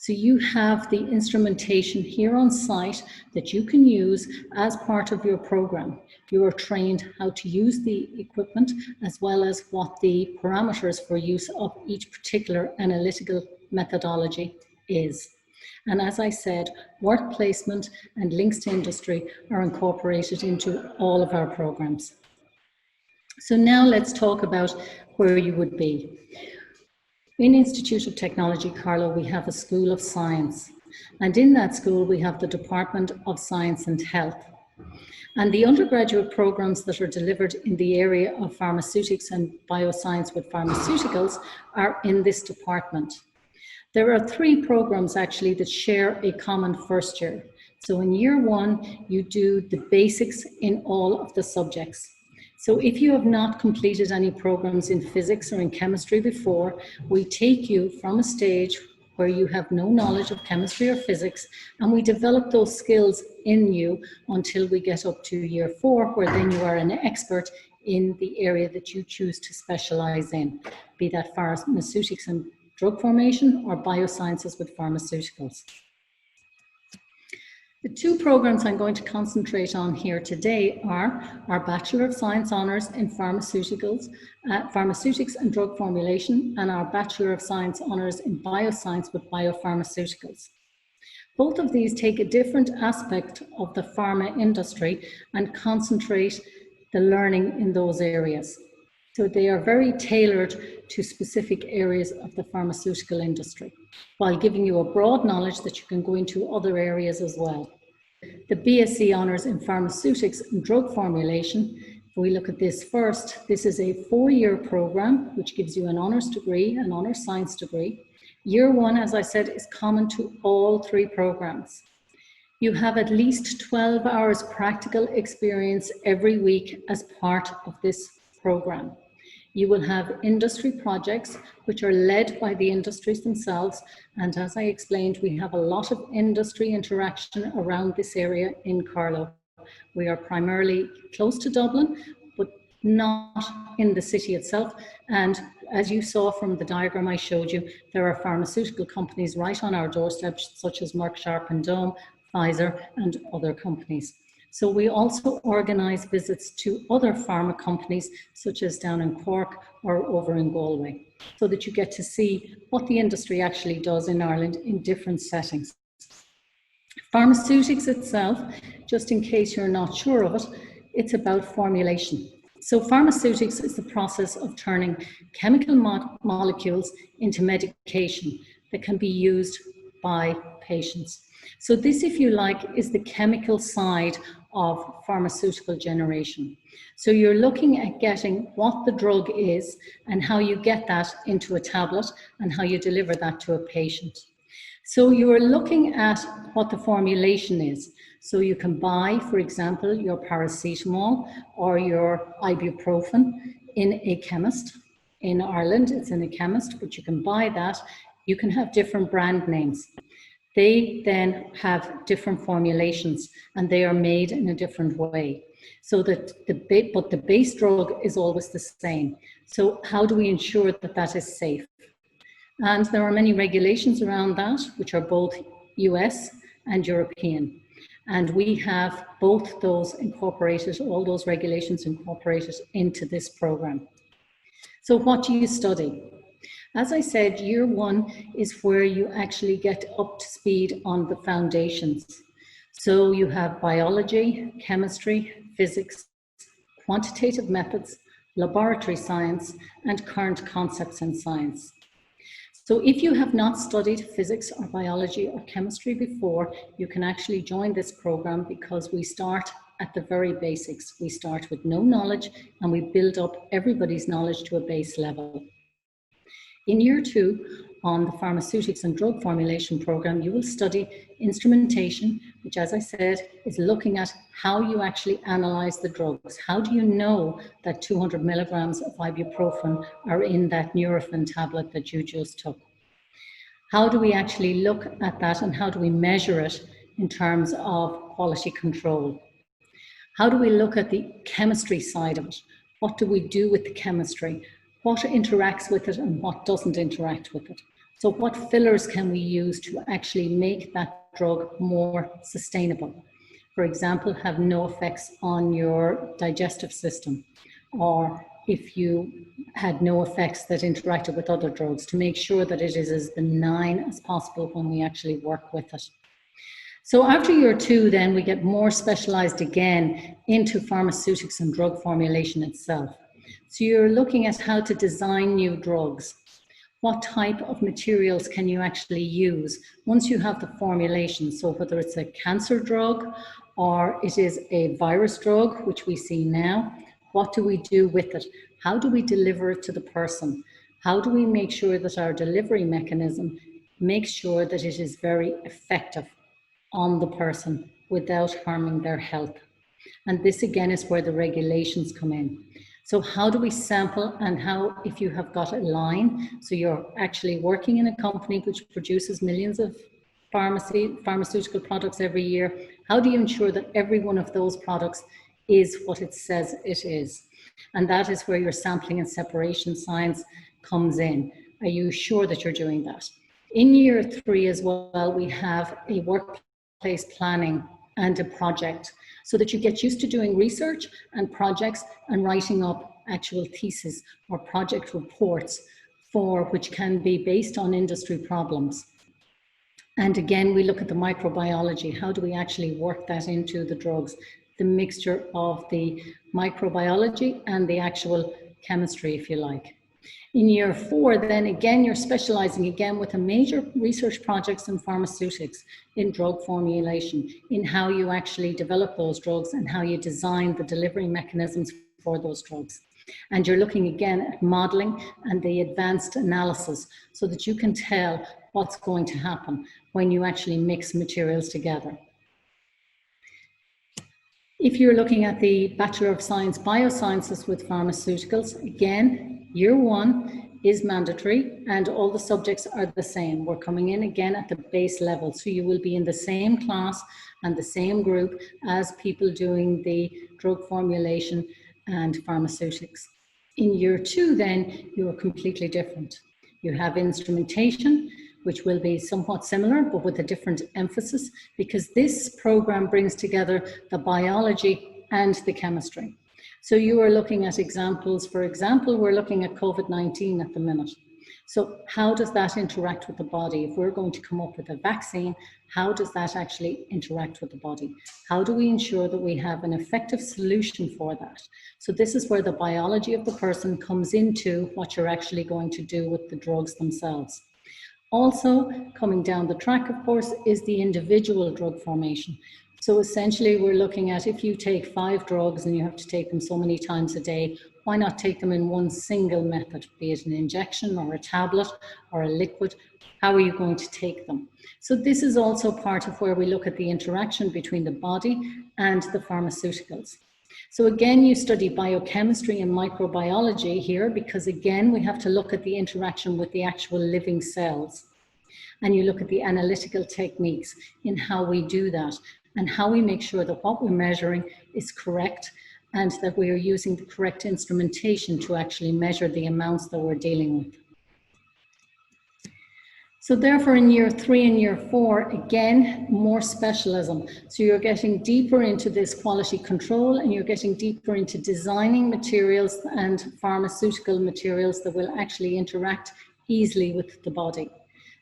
So you have the instrumentation here on site that you can use as part of your program. You are trained how to use the equipment, as well as what the parameters for use of each particular analytical methodology is. And as I said, work placement and links to industry are incorporated into all of our programs. So now let's talk about where you would be. In Institute of Technology Carlow, we have a School of Science, and in that school we have the Department of Science and Health. And the undergraduate programs that are delivered in the area of pharmaceutics and bioscience with pharmaceuticals are in this department. There are 3 programs actually that share a common first year. So in year 1, you do the basics in all of the subjects. So if you have not completed any programs in physics or in chemistry before, we take you from a stage where you have no knowledge of chemistry or physics, and we develop those skills in you until we get up to year 4, where then you are an expert in the area that you choose to specialize in, be that pharmaceutics and drug formation or biosciences with pharmaceuticals. The 2 programs I'm going to concentrate on here today are our Bachelor of Science Honours in Pharmaceuticals, Pharmaceutics and Drug Formulation, and our Bachelor of Science Honours in Bioscience with Biopharmaceuticals. Both of these take a different aspect of the pharma industry and concentrate the learning in those areas. So they are very tailored to specific areas of the pharmaceutical industry, while giving you a broad knowledge that you can go into other areas as well. The BSc Honours in Pharmaceutics and Drug Formulation, if we look at this first, this is a 4-year program which gives you an honours degree, an honours science degree. Year 1, as I said, is common to all 3 programs. You have at least 12 hours practical experience every week as part of this program. You will have industry projects which are led by the industries themselves, and as I explained, we have a lot of industry interaction around this area in Carlow. We are primarily close to Dublin, but not in the city itself, and as you saw from the diagram I showed you, there are pharmaceutical companies right on our doorstep, such as Merck Sharp and Dohme, Pfizer, and other companies. So we also organise visits to other pharma companies, such as down in Cork or over in Galway, so that you get to see what the industry actually does in Ireland in different settings. Pharmaceutics itself, just in case you're not sure of it, it's about formulation. So pharmaceutics is the process of turning chemical molecules into medication that can be used by patients. So this, if you like, is the chemical side of pharmaceutical generation. So you're looking at getting what the drug is and how you get that into a tablet and how you deliver that to a patient. So you're looking at what the formulation is. So you can buy, for example, your paracetamol or your ibuprofen in a chemist. In Ireland, it's in a chemist, but you can buy that. You can have different brand names. They then have different formulations and they are made in a different way. So that but the base drug is always the same. So how do we ensure that that is safe? And there are many regulations around that, which are both US and European. And we have both those incorporated, all those regulations incorporated into this program. So what do you study? As I said, year one is where you actually get up to speed on the foundations. So you have biology, chemistry, physics, quantitative methods, laboratory science, and current concepts in science. So if you have not studied physics or biology or chemistry before, you can actually join this program because we start at the very basics. We start with no knowledge and we build up everybody's knowledge to a base level. In year two, on the pharmaceutics and drug formulation program, you will study instrumentation, which, as I said, is looking at how you actually analyze the drugs. How do you know that 200 milligrams of ibuprofen are in that Nurofen tablet that you just took? How do we actually look at that and how do we measure it in terms of quality control? How do we look at the chemistry side of it? What do we do with the chemistry? What interacts with it and what doesn't interact with it? So what fillers can we use to actually make that drug more sustainable? For example, have no effects on your digestive system, or if you had no effects that interacted with other drugs, to make sure that it is as benign as possible when we actually work with it. So after year two, then we get more specialized again into pharmaceutics and drug formulation itself. So you're looking at how to design new drugs. What type of materials can you actually use once you have the formulation? So whether it's a cancer drug or it is a virus drug, which we see now, what do we do with it? How do we deliver it to the person? How do we make sure that our delivery mechanism makes sure that it is very effective on the person without harming their health? And this again is where the regulations come in. So how do we sample, and how, if you have got a line, so you're actually working in a company which produces millions of pharmaceutical products every year, how do you ensure that every one of those products is what it says it is? And that is where your sampling and separation science comes in. Are you sure that you're doing that? In year three as well, we have a workplace planning and a project, so that you get used to doing research and projects and writing up actual theses or project reports for which can be based on industry problems. And again, we look at the microbiology. How do we actually work that into the drugs? The mixture of the microbiology and the actual chemistry, if you like. In year four, then again, you're specializing again with a major research projects in pharmaceutics, in drug formulation, in how you actually develop those drugs and how you design the delivery mechanisms for those drugs. And you're looking again at modeling and the advanced analysis so that you can tell what's going to happen when you actually mix materials together. If you're looking at the Bachelor of Science Biosciences with pharmaceuticals, again, year one is mandatory and all the subjects are the same. We're coming in again at the base level. So you will be in the same class and the same group as people doing the drug formulation and pharmaceutics. In year two, then, you are completely different. You have instrumentation, which will be somewhat similar, but with a different emphasis, because this program brings together the biology and the chemistry. So you are looking at examples. For example, we're looking at COVID-19 at the minute. So how does that interact with the body? If we're going to come up with a vaccine, how does that actually interact with the body? How do we ensure that we have an effective solution for that? So this is where the biology of the person comes into what you're actually going to do with the drugs themselves. Also, coming down the track, of course, is the individual drug formation. So essentially, we're looking at, if you take 5 drugs and you have to take them so many times a day, why not take them in one single method, be it an injection or a tablet or a liquid? How are you going to take them? So this is also part of where we look at the interaction between the body and the pharmaceuticals. So again, you study biochemistry and microbiology here, because again, we have to look at the interaction with the actual living cells. And you look at the analytical techniques in how we do that, and how we make sure that what we're measuring is correct, and that we are using the correct instrumentation to actually measure the amounts that we're dealing with. So therefore, in year 3 and year 4, again, more specialism. So you're getting deeper into this quality control, and you're getting deeper into designing materials and pharmaceutical materials that will actually interact easily with the body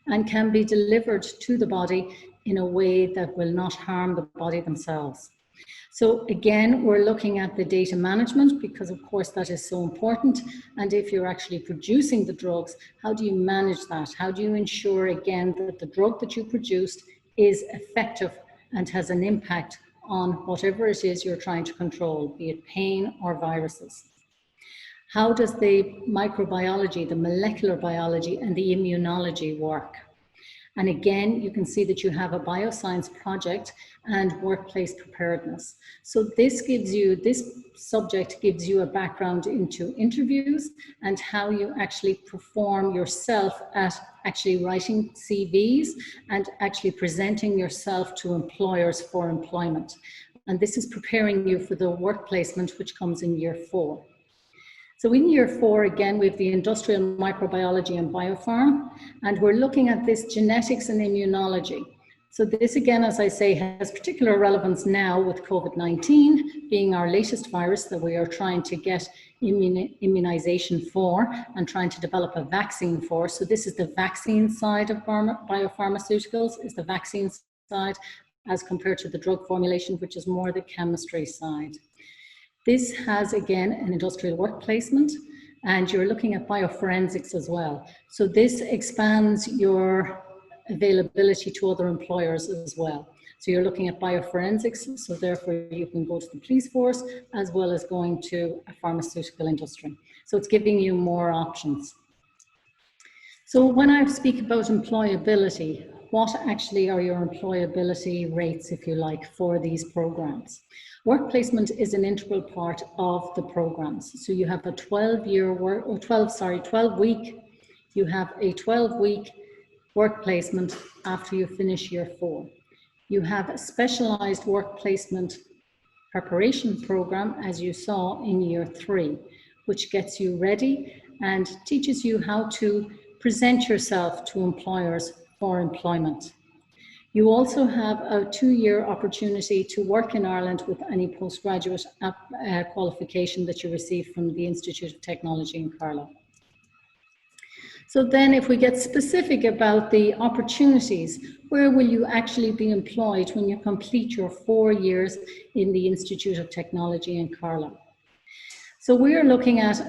and can be delivered to the body in a way that will not harm the body themselves. So again, we're looking at the data management, because of course that is so important. And if you're actually producing the drugs, how do you manage that? How do you ensure, again, that the drug that you produced is effective and has an impact on whatever it is you're trying to control, be it pain or viruses? How does the microbiology, the molecular biology, and the immunology work? And again, you can see that you have a bioscience project and workplace preparedness. So this subject gives you a background into interviews and how you actually perform yourself at actually writing CVs and actually presenting yourself to employers for employment. And this is preparing you for the work placement, which comes in year 4. So in year 4, again, we have the industrial microbiology and biopharm, and we're looking at this genetics and immunology. So this, again, as I say, has particular relevance now with COVID-19 being our latest virus that we are trying to get immunization for and trying to develop a vaccine for. So this is the vaccine side of biopharmaceuticals, is the vaccine side, as compared to the drug formulation, which is more the chemistry side. This has, again, an industrial work placement, and you're looking at bioforensics as well. So this expands your availability to other employers as well. So you're looking at bioforensics, so therefore you can go to the police force as well as going to a pharmaceutical industry. So it's giving you more options. So when I speak about employability, what actually are your employability rates, if you like, for these programs? Work placement is an integral part of the programs. So you have a 12-week, you have a 12-week work placement after you finish year 4. You have a specialized work placement preparation program, as you saw in year 3, which gets you ready and teaches you how to present yourself to employers for employment. You also have a 2-year opportunity to work in Ireland with any postgraduate qualification that you receive from the Institute of Technology in Carlow. So then if we get specific about the opportunities, where will you actually be employed when you complete your 4 years in the Institute of Technology in Carlow? So we're looking at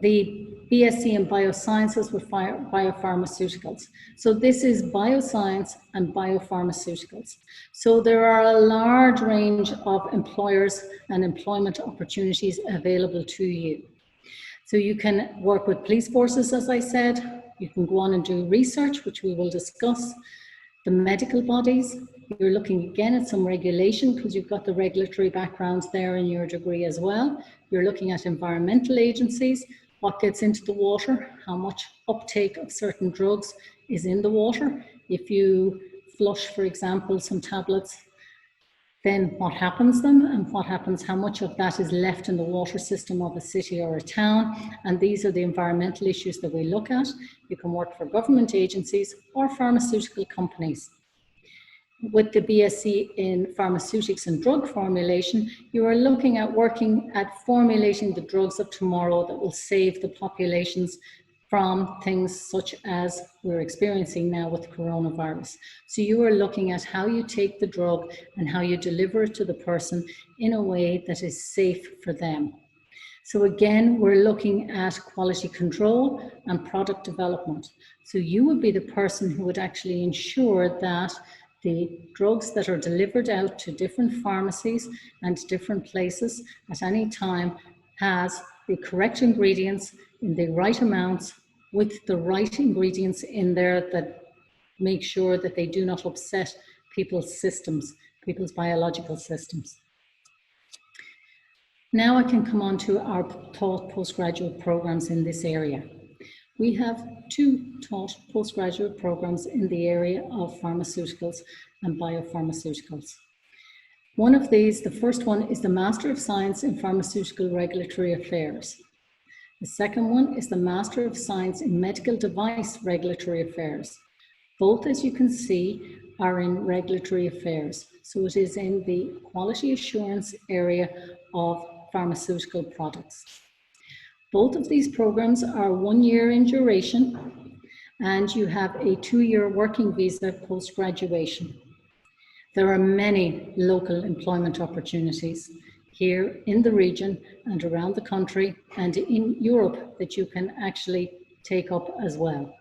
the BSc in Biosciences with biopharmaceuticals. So this is bioscience and biopharmaceuticals. So there are a large range of employers and employment opportunities available to you. So you can work with police forces, as I said. You can go on and do research, which we will discuss. The medical bodies, you're looking again at some regulation because you've got the regulatory backgrounds there in your degree as well. You're looking at environmental agencies, what gets into the water, how much uptake of certain drugs is in the water. If you flush, for example, some tablets, then what happens them and what happens, how much of that is left in the water system of a city or a town. And these are the environmental issues that we look at. You can work for government agencies or pharmaceutical companies. With the BSc in pharmaceutics and drug formulation, you are looking at working at formulating the drugs of tomorrow that will save the populations from things such as we're experiencing now with coronavirus. So you are looking at how you take the drug and how you deliver it to the person in a way that is safe for them. So again, we're looking at quality control and product development. So you would be the person who would actually ensure that the drugs that are delivered out to different pharmacies and different places at any time has the correct ingredients in the right amounts with the right ingredients in there that make sure that they do not upset people's systems, people's biological systems. Now I can come on to our taught postgraduate programs in this area. We have 2 taught postgraduate programs in the area of pharmaceuticals and biopharmaceuticals. One of these, the first one, is the Master of Science in Pharmaceutical Regulatory Affairs. The second one is the Master of Science in Medical Device Regulatory Affairs. Both, as you can see, are in regulatory affairs. So it is in the quality assurance area of pharmaceutical products. Both of these programs are 1 year in duration, and you have a 2-year working visa post-graduation. There are many local employment opportunities here in the region and around the country and in Europe that you can actually take up as well.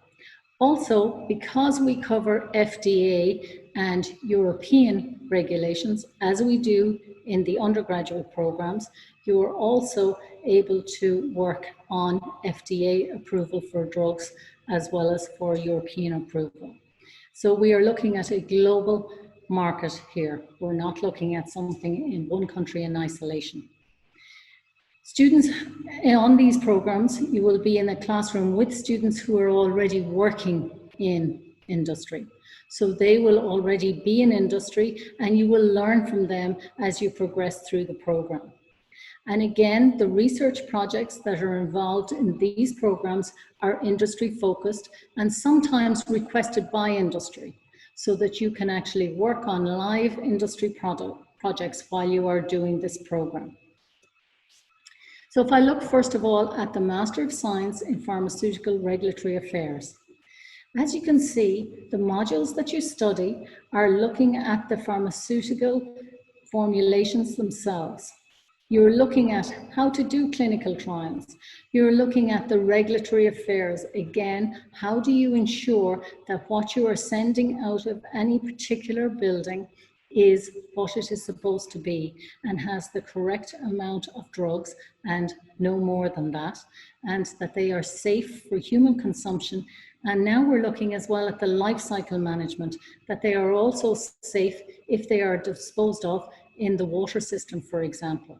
Also, because we cover FDA and European regulations, as we do in the undergraduate programs, you are also able to work on FDA approval for drugs as well as for European approval. So we are looking at a global market here. We're not looking at something in one country in isolation. Students on these programs, you will be in a classroom with students who are already working in industry. So they will already be in industry and you will learn from them as you progress through the program. And again, the research projects that are involved in these programs are industry focused and sometimes requested by industry, so that you can actually work on live industry projects while you are doing this program. So if I look first of all at the Master of Science in Pharmaceutical Regulatory Affairs, as you can see, the modules that you study are looking at the pharmaceutical formulations themselves. You're looking at how to do clinical trials. You're looking at the regulatory affairs. Again, how do you ensure that what you are sending out of any particular building is what it is supposed to be and has the correct amount of drugs and no more than that, and that they are safe for human consumption. And now we're looking as well at the life cycle management, that they are also safe if they are disposed of in the water system, for example.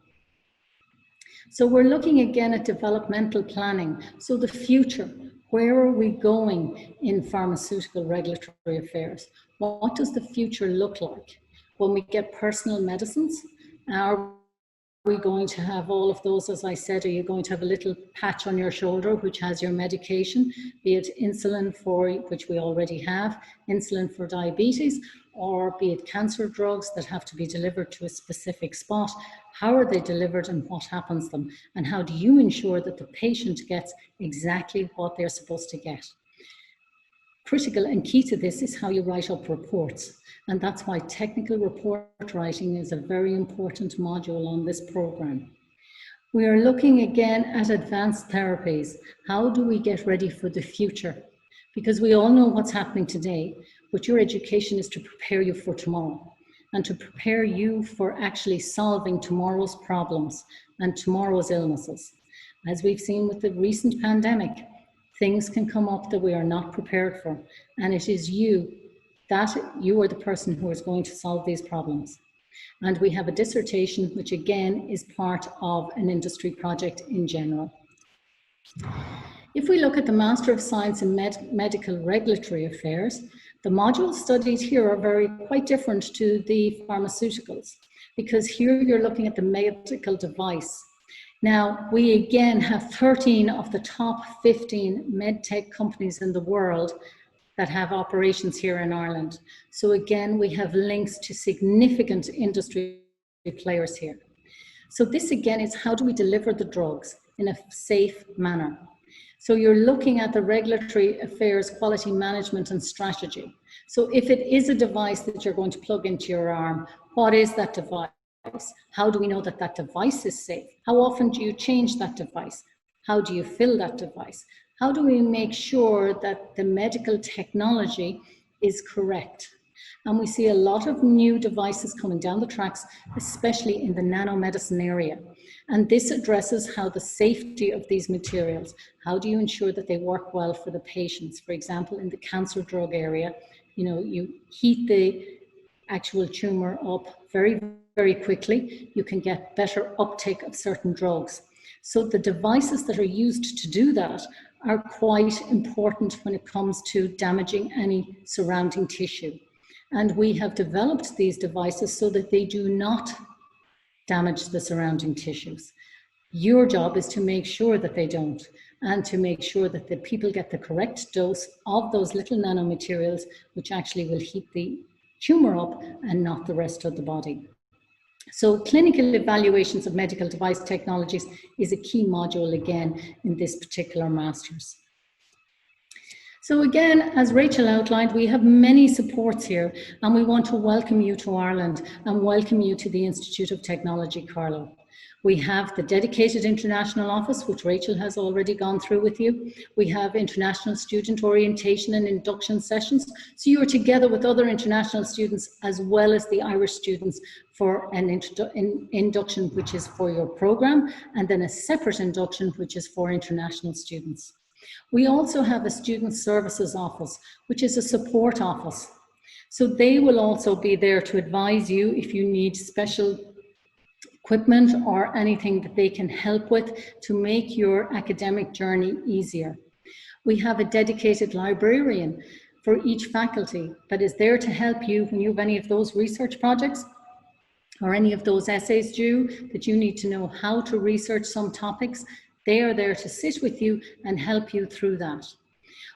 So we're looking again at developmental planning. So the future, where are we going in pharmaceutical regulatory affairs? What does the future look like? When we get personal medicines, are we going to have all of those, as I said, are you going to have a little patch on your shoulder which has your medication, be it insulin for, which we already have, insulin for diabetes, or be it cancer drugs that have to be delivered to a specific spot? How are they delivered and what happens to them? And how do you ensure that the patient gets exactly what they're supposed to get? Critical and key to this is how you write up reports. And that's why technical report writing is a very important module on this program. We are looking again at advanced therapies. How do we get ready for the future? Because we all know what's happening today, but your education is to prepare you for tomorrow and to prepare you for actually solving tomorrow's problems and tomorrow's illnesses. As we've seen with the recent pandemic, things can come up that we are not prepared for, and it is you are the person who is going to solve these problems. And we have a dissertation, which again is part of an industry project in general. If we look at the Master of Science in Medical Regulatory Affairs, the modules studied here are quite different to the pharmaceuticals. because here you're looking at the medical device. Now, we again have 13 of the top 15 medtech companies in the world that have operations here in Ireland. So again, we have links to significant industry players here. So this again is how do we deliver the drugs in a safe manner. So you're looking at the regulatory affairs, quality management and strategy. So if it is a device that you're going to plug into your arm, what is that device? How do we know that that device is safe? How often do you change that device? How do you fill that device? How do we make sure that the medical technology is correct? And we see a lot of new devices coming down the tracks, especially in the nanomedicine area. And this addresses how the safety of these materials, how do you ensure that they work well for the patients? For example, in the cancer drug area, you heat the actual tumor up very, very quickly. You can get better uptake of certain drugs. So the devices that are used to do that are quite important when it comes to damaging any surrounding tissue. And we have developed these devices so that they do not damage the surrounding tissues. Your job is to make sure that they don't, and to make sure that the people get the correct dose of those little nanomaterials, which actually will heat the tumor up and not the rest of the body. So clinical evaluations of medical device technologies is a key module again in this particular master's. So again, as Rachel outlined, we have many supports here, and we want to welcome you to Ireland and welcome you to the Institute of Technology, Carlow. We have the dedicated international office, which Rachel has already gone through with you. We have international student orientation and induction sessions. So you are together with other international students as well as the Irish students for an induction, which is for your program, and then a separate induction, which is for international students. We also have a student services office, which is a support office. So they will also be there to advise you if you need special equipment or anything that they can help with to make your academic journey easier. We have a dedicated librarian for each faculty that is there to help you when you have any of those research projects or any of those essays due that you need to know how to research some topics. They are there to sit with you and help you through that.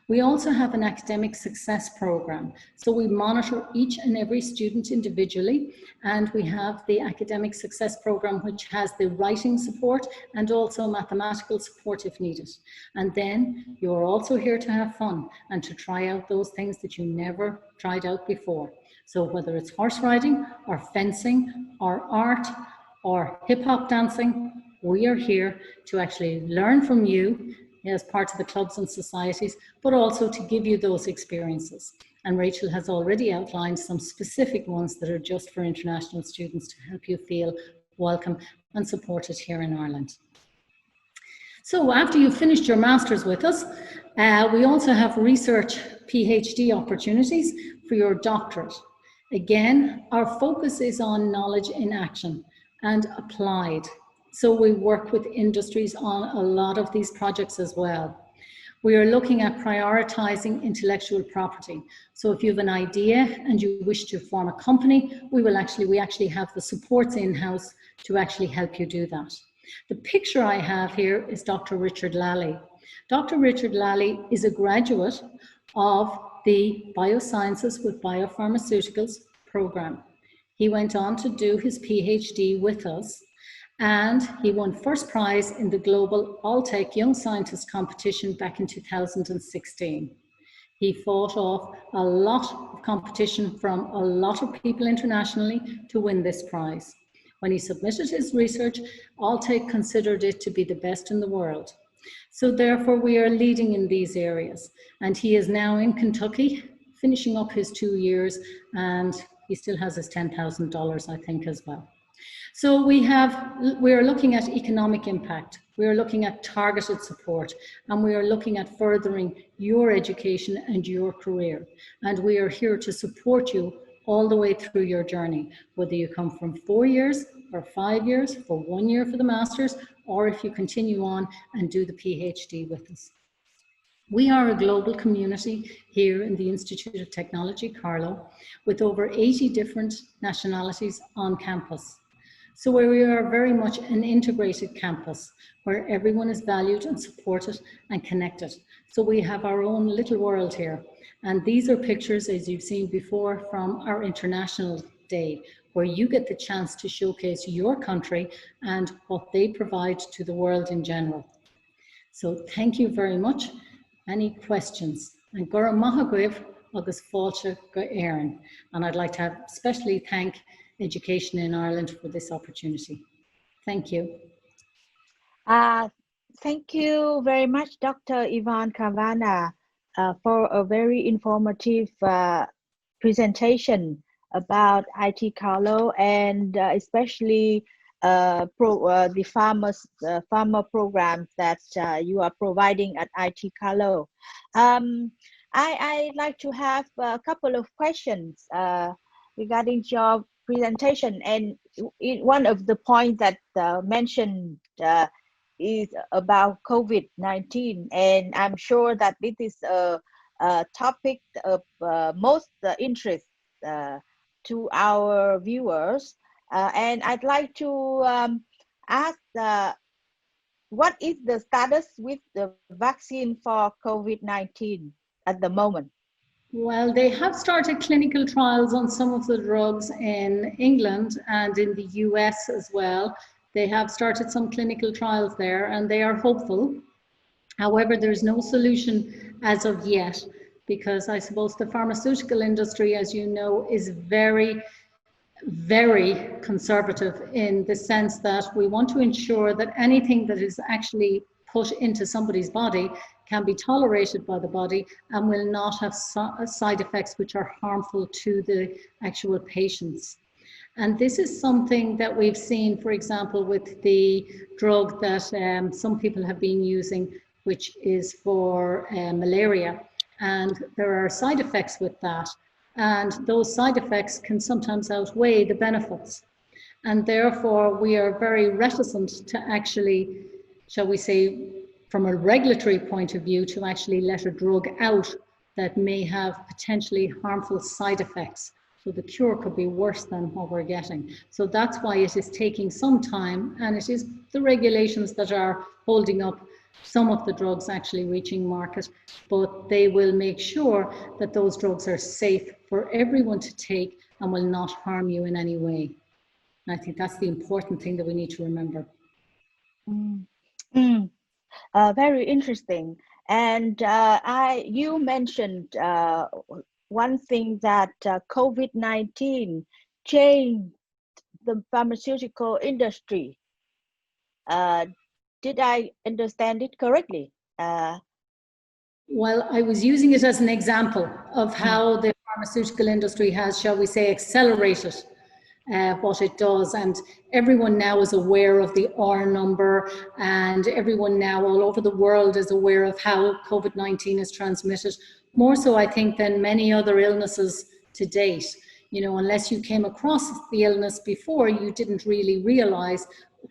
We also have an academic success program. So we monitor each and every student individually, and we have the academic success program, which has the writing support and also mathematical support if needed. And then you're also here to have fun and to try out those things that you never tried out before. So whether it's horse riding or fencing or art or hip hop dancing, we are here to actually learn from you as part of the clubs and societies, but also to give you those experiences. And Rachel has already outlined some specific ones that are just for international students to help you feel welcome and supported here in Ireland. So after you've finished your master's with us, we also have research PhD opportunities for your doctorate. Again, our focus is on knowledge in action and applied. So we work with industries on a lot of these projects as well. We are looking at prioritizing intellectual property. So if you have an idea and you wish to form a company, we actually have the supports in-house to actually help you do that. The picture I have here is Dr. Richard Lally. Dr. Richard Lally is a graduate of the Biosciences with Biopharmaceuticals program. He went on to do his PhD with us, and he won first prize in the Global All-Tech Young Scientist competition back in 2016. He fought off a lot of competition from a lot of people internationally to win this prize. When he submitted his research, All-Tech considered it to be the best in the world. So therefore we are leading in these areas. And he is now in Kentucky, finishing up his 2 years, and he still has his $10,000, I think, as well. So we are looking at economic impact, we are looking at targeted support, and we are looking at furthering your education and your career. And we are here to support you all the way through your journey, whether you come from 4 years or 5 years, for 1 year for the master's, or if you continue on and do the PhD with us. We are a global community here in the Institute of Technology, Carlow, with over 80 different nationalities on campus. So we are very much an integrated campus where everyone is valued and supported and connected. So we have our own little world here. And these are pictures, as you've seen before, from our International Day, where you get the chance to showcase your country and what they provide to the world in general. So thank you very much. Any questions? And Gora Mahagwiv agus Fáilte go Éireann. And I'd like to especially thank Education in Ireland for this opportunity. Thank you. Thank you very much, Dr. Yvonne Kavanagh, for a very informative presentation about IT Carlow and especially the pharma programs that you are providing at IT Carlow. I'd like to have a couple of questions regarding your presentation, and one of the points that mentioned is about COVID-19, and I'm sure that this is a topic of most interest to our viewers, and I'd like to ask what is the status with the vaccine for COVID-19 at the moment? Well, they have started clinical trials on some of the drugs in England and in the US as well. They have started some clinical trials there and they are hopeful. However, there's no solution as of yet, because I suppose the pharmaceutical industry, as you know, is very, very conservative in the sense that we want to ensure that anything that is actually put into somebody's body can be tolerated by the body and will not have side effects which are harmful to the actual patients. And this is something that we've seen, for example, with the drug that some people have been using, which is for malaria. And there are side effects with that. And those side effects can sometimes outweigh the benefits. And therefore, we are very reticent to actually, shall we say, from a regulatory point of view, to actually let a drug out that may have potentially harmful side effects. So the cure could be worse than what we're getting. So that's why it is taking some time, and it is the regulations that are holding up some of the drugs actually reaching market, but they will make sure that those drugs are safe for everyone to take and will not harm you in any way. And I think that's the important thing that we need to remember. Very interesting. And you mentioned one thing that COVID-19 changed the pharmaceutical industry. Did I understand it correctly? Well, I was using it as an example of how the pharmaceutical industry has, shall we say, accelerated what it does, and everyone now is aware of the R number, and everyone now all over the world is aware of how COVID-19 is transmitted, more so I think than many other illnesses to date. You know, unless you came across the illness before, you didn't really realize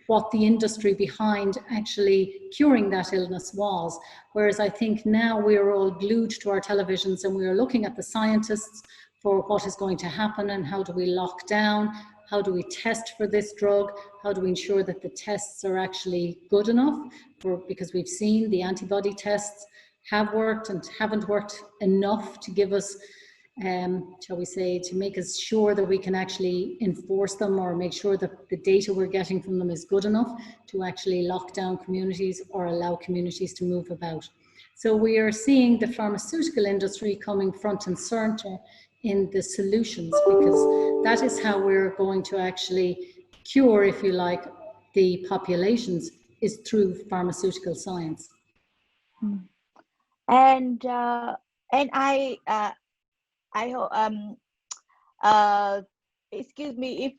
what the industry behind actually curing that illness was. Whereas I think now we are all glued to our televisions and we are looking at the scientists for what is going to happen and how do we lock down, how do we test for this drug, how do we ensure that the tests are actually good enough, because we've seen the antibody tests have worked and haven't worked enough to give us, shall we say, to make us sure that we can actually enforce them or make sure that the data we're getting from them is good enough to actually lock down communities or allow communities to move about. So we are seeing the pharmaceutical industry coming front and center in the solutions, because that is how we're going to actually cure, if you like, the populations, is through pharmaceutical science. And excuse me if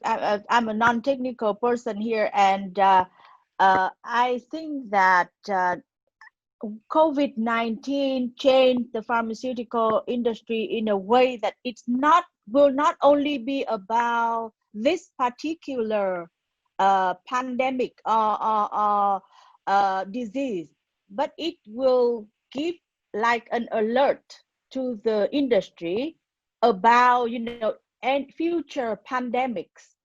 I'm a non-technical person here, and I think that COVID-19 changed the pharmaceutical industry in a way that will not only be about this particular pandemic or disease, but it will give like an alert to the industry about, you know, and future pandemics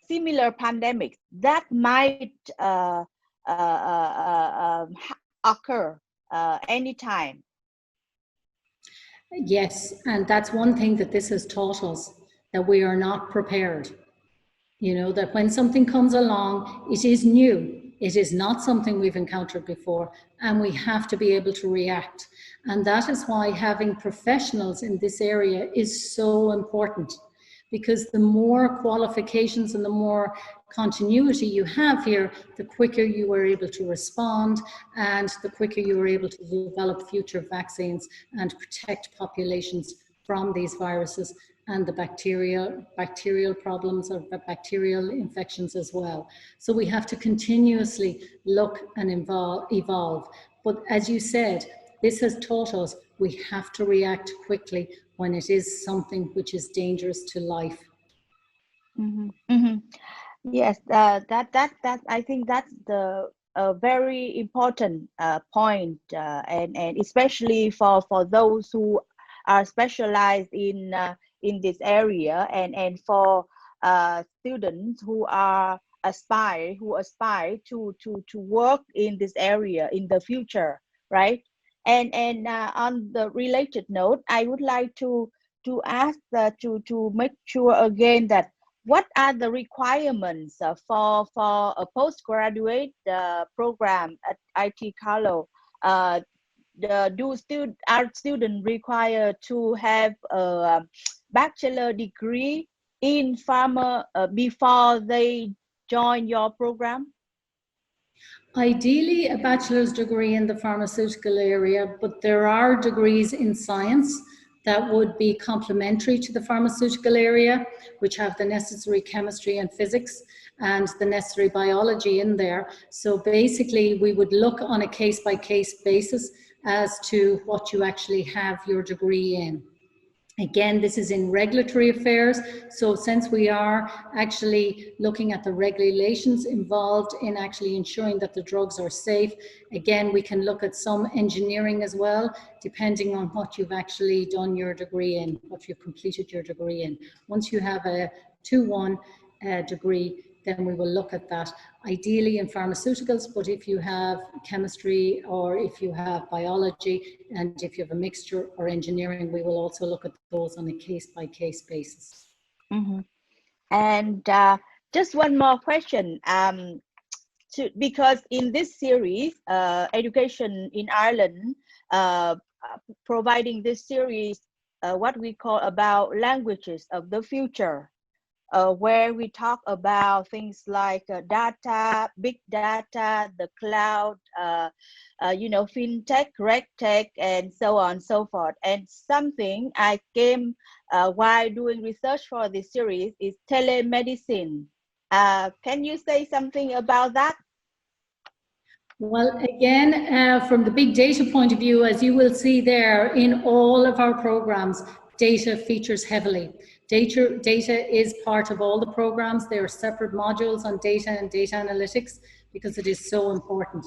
similar pandemics that might occur anytime. Yes, and that's one thing that this has taught us, that we are not prepared. You know, that when something comes along, it is new. It is not something we've encountered before, and we have to be able to react. And that is why having professionals in this area is so important, because the more qualifications and the more continuity you have here, the quicker you are able to respond, and the quicker you are able to develop future vaccines and protect populations from these viruses and the bacterial problems or bacterial infections as well. So we have to continuously look and evolve. But as you said, this has taught us we have to react quickly when it is something which is dangerous to life. Mm-hmm. Mm-hmm. Yes, that I think that's the very important point, and especially for those who are specialized in this area, and for students who aspire to work in this area in the future, right? And on the related note, I would like to ask to make sure again that what are the requirements for a postgraduate program at IT Carlow? Are students required to have a bachelor degree in pharma before they join your program? Ideally, a bachelor's degree in the pharmaceutical area, but there are degrees in science that would be complementary to the pharmaceutical area, which have the necessary chemistry and physics and the necessary biology in there. So basically, we would look on a case-by-case basis as to what you actually have your degree in. Again, this is in regulatory affairs. So since we are actually looking at the regulations involved in actually ensuring that the drugs are safe, again, we can look at some engineering as well, depending on what you've actually done your degree in, what you've completed your degree in. Once you have a 2-1 degree, then we will look at that, ideally in pharmaceuticals, but if you have chemistry or if you have biology and if you have a mixture or engineering, we will also look at those on a case-by-case basis. Mm-hmm. And just one more question, because in this series, Education in Ireland, providing this series, what we call about languages of the future, where we talk about things like data, big data, the cloud, fintech, regtech, and so on and so forth. And something I came while doing research for this series is telemedicine. Can you say something about that? Well, again, from the big data point of view, as you will see there, in all of our programs, data features heavily. Data is part of all the programs. There are separate modules on data and data analytics because it is so important.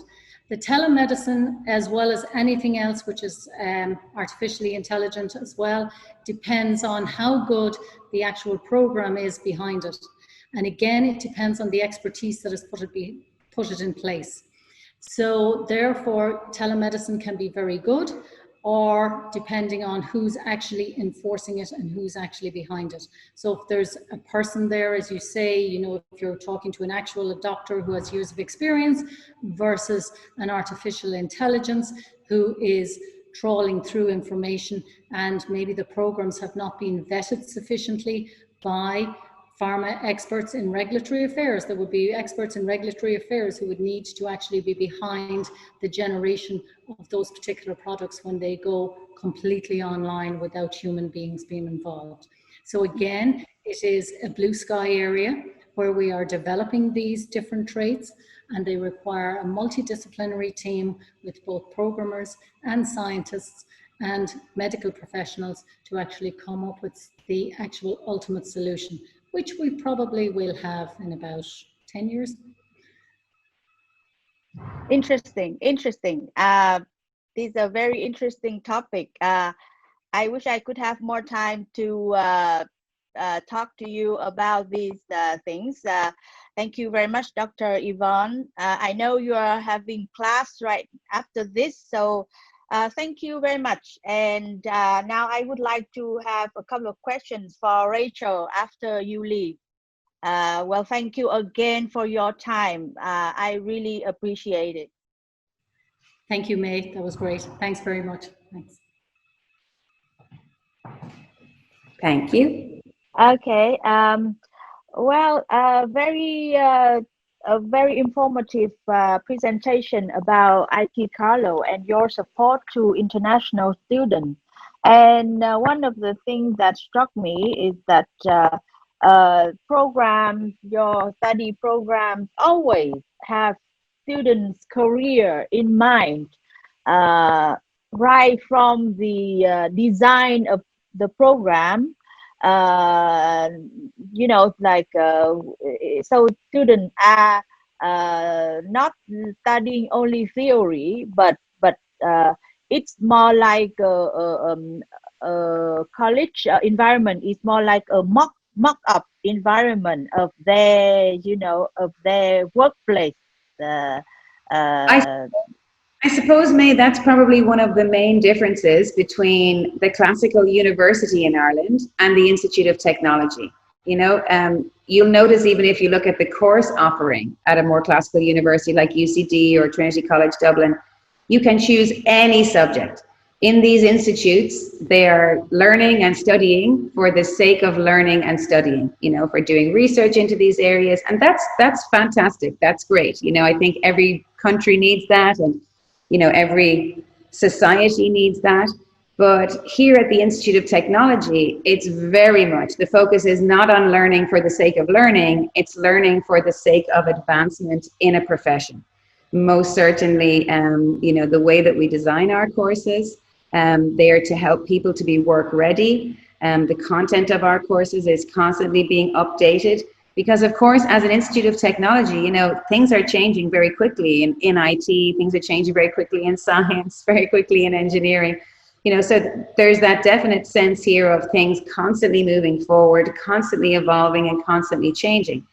The telemedicine, as well as anything else which is artificially intelligent as well, depends on how good the actual program is behind it. And again, it depends on the expertise that is put it in place. So therefore, telemedicine can be very good, or depending on who's actually enforcing it and who's actually behind it. So if there's a person there, as you say, if you're talking to a doctor who has years of experience versus an artificial intelligence who is trawling through information, and maybe the programs have not been vetted sufficiently by pharma experts in regulatory affairs. There would be experts in regulatory affairs who would need to actually be behind the generation of those particular products when they go completely online without human beings being involved. So again, it is a blue sky area where we are developing these different traits, and they require a multidisciplinary team with both programmers and scientists and medical professionals to actually come up with the actual ultimate solution, which we probably will have in about 10 years. Interesting. This is a very interesting topic. I wish I could have more time to talk to you about these things. Thank you very much, Dr. Yvonne. I know you are having class right after this, so thank you very much. And now I would like to have a couple of questions for Rachel after you leave. Well, thank you again for your time. I really appreciate it. Thank you, May. That was great. Thanks very much. Thanks. Thank you. Okay. Well, a very informative presentation about IT Carlow and your support to international students. And one of the things that struck me is that programs, your study programs always have students' career in mind, right from the design of the program. You know, like so students are not studying only theory, but it's more like a college environment is more like a mock-up environment of their, you know, of their workplace. I suppose, May, that's probably one of the main differences between the classical university in Ireland and the Institute of Technology. You know, you'll notice even if you look at the course offering at a more classical university like UCD or Trinity College Dublin, you can choose any subject. In these institutes, they are learning and studying for the sake of learning and studying, you know, for doing research into these areas. And that's fantastic. That's great. You know, I think every country needs that, and you know, every society needs that. But here at the Institute of Technology, it's very much, the focus is not on learning for the sake of learning, it's learning for the sake of advancement in a profession. Most certainly, you know, the way that we design our courses, they are to help people to be work ready. The content of our courses is constantly being updated. Because of course, as an Institute of Technology, you know, things are changing very quickly in IT, things are changing very quickly in science, very quickly in engineering, you know, so there's that definite sense here of things constantly moving forward, constantly evolving and constantly changing.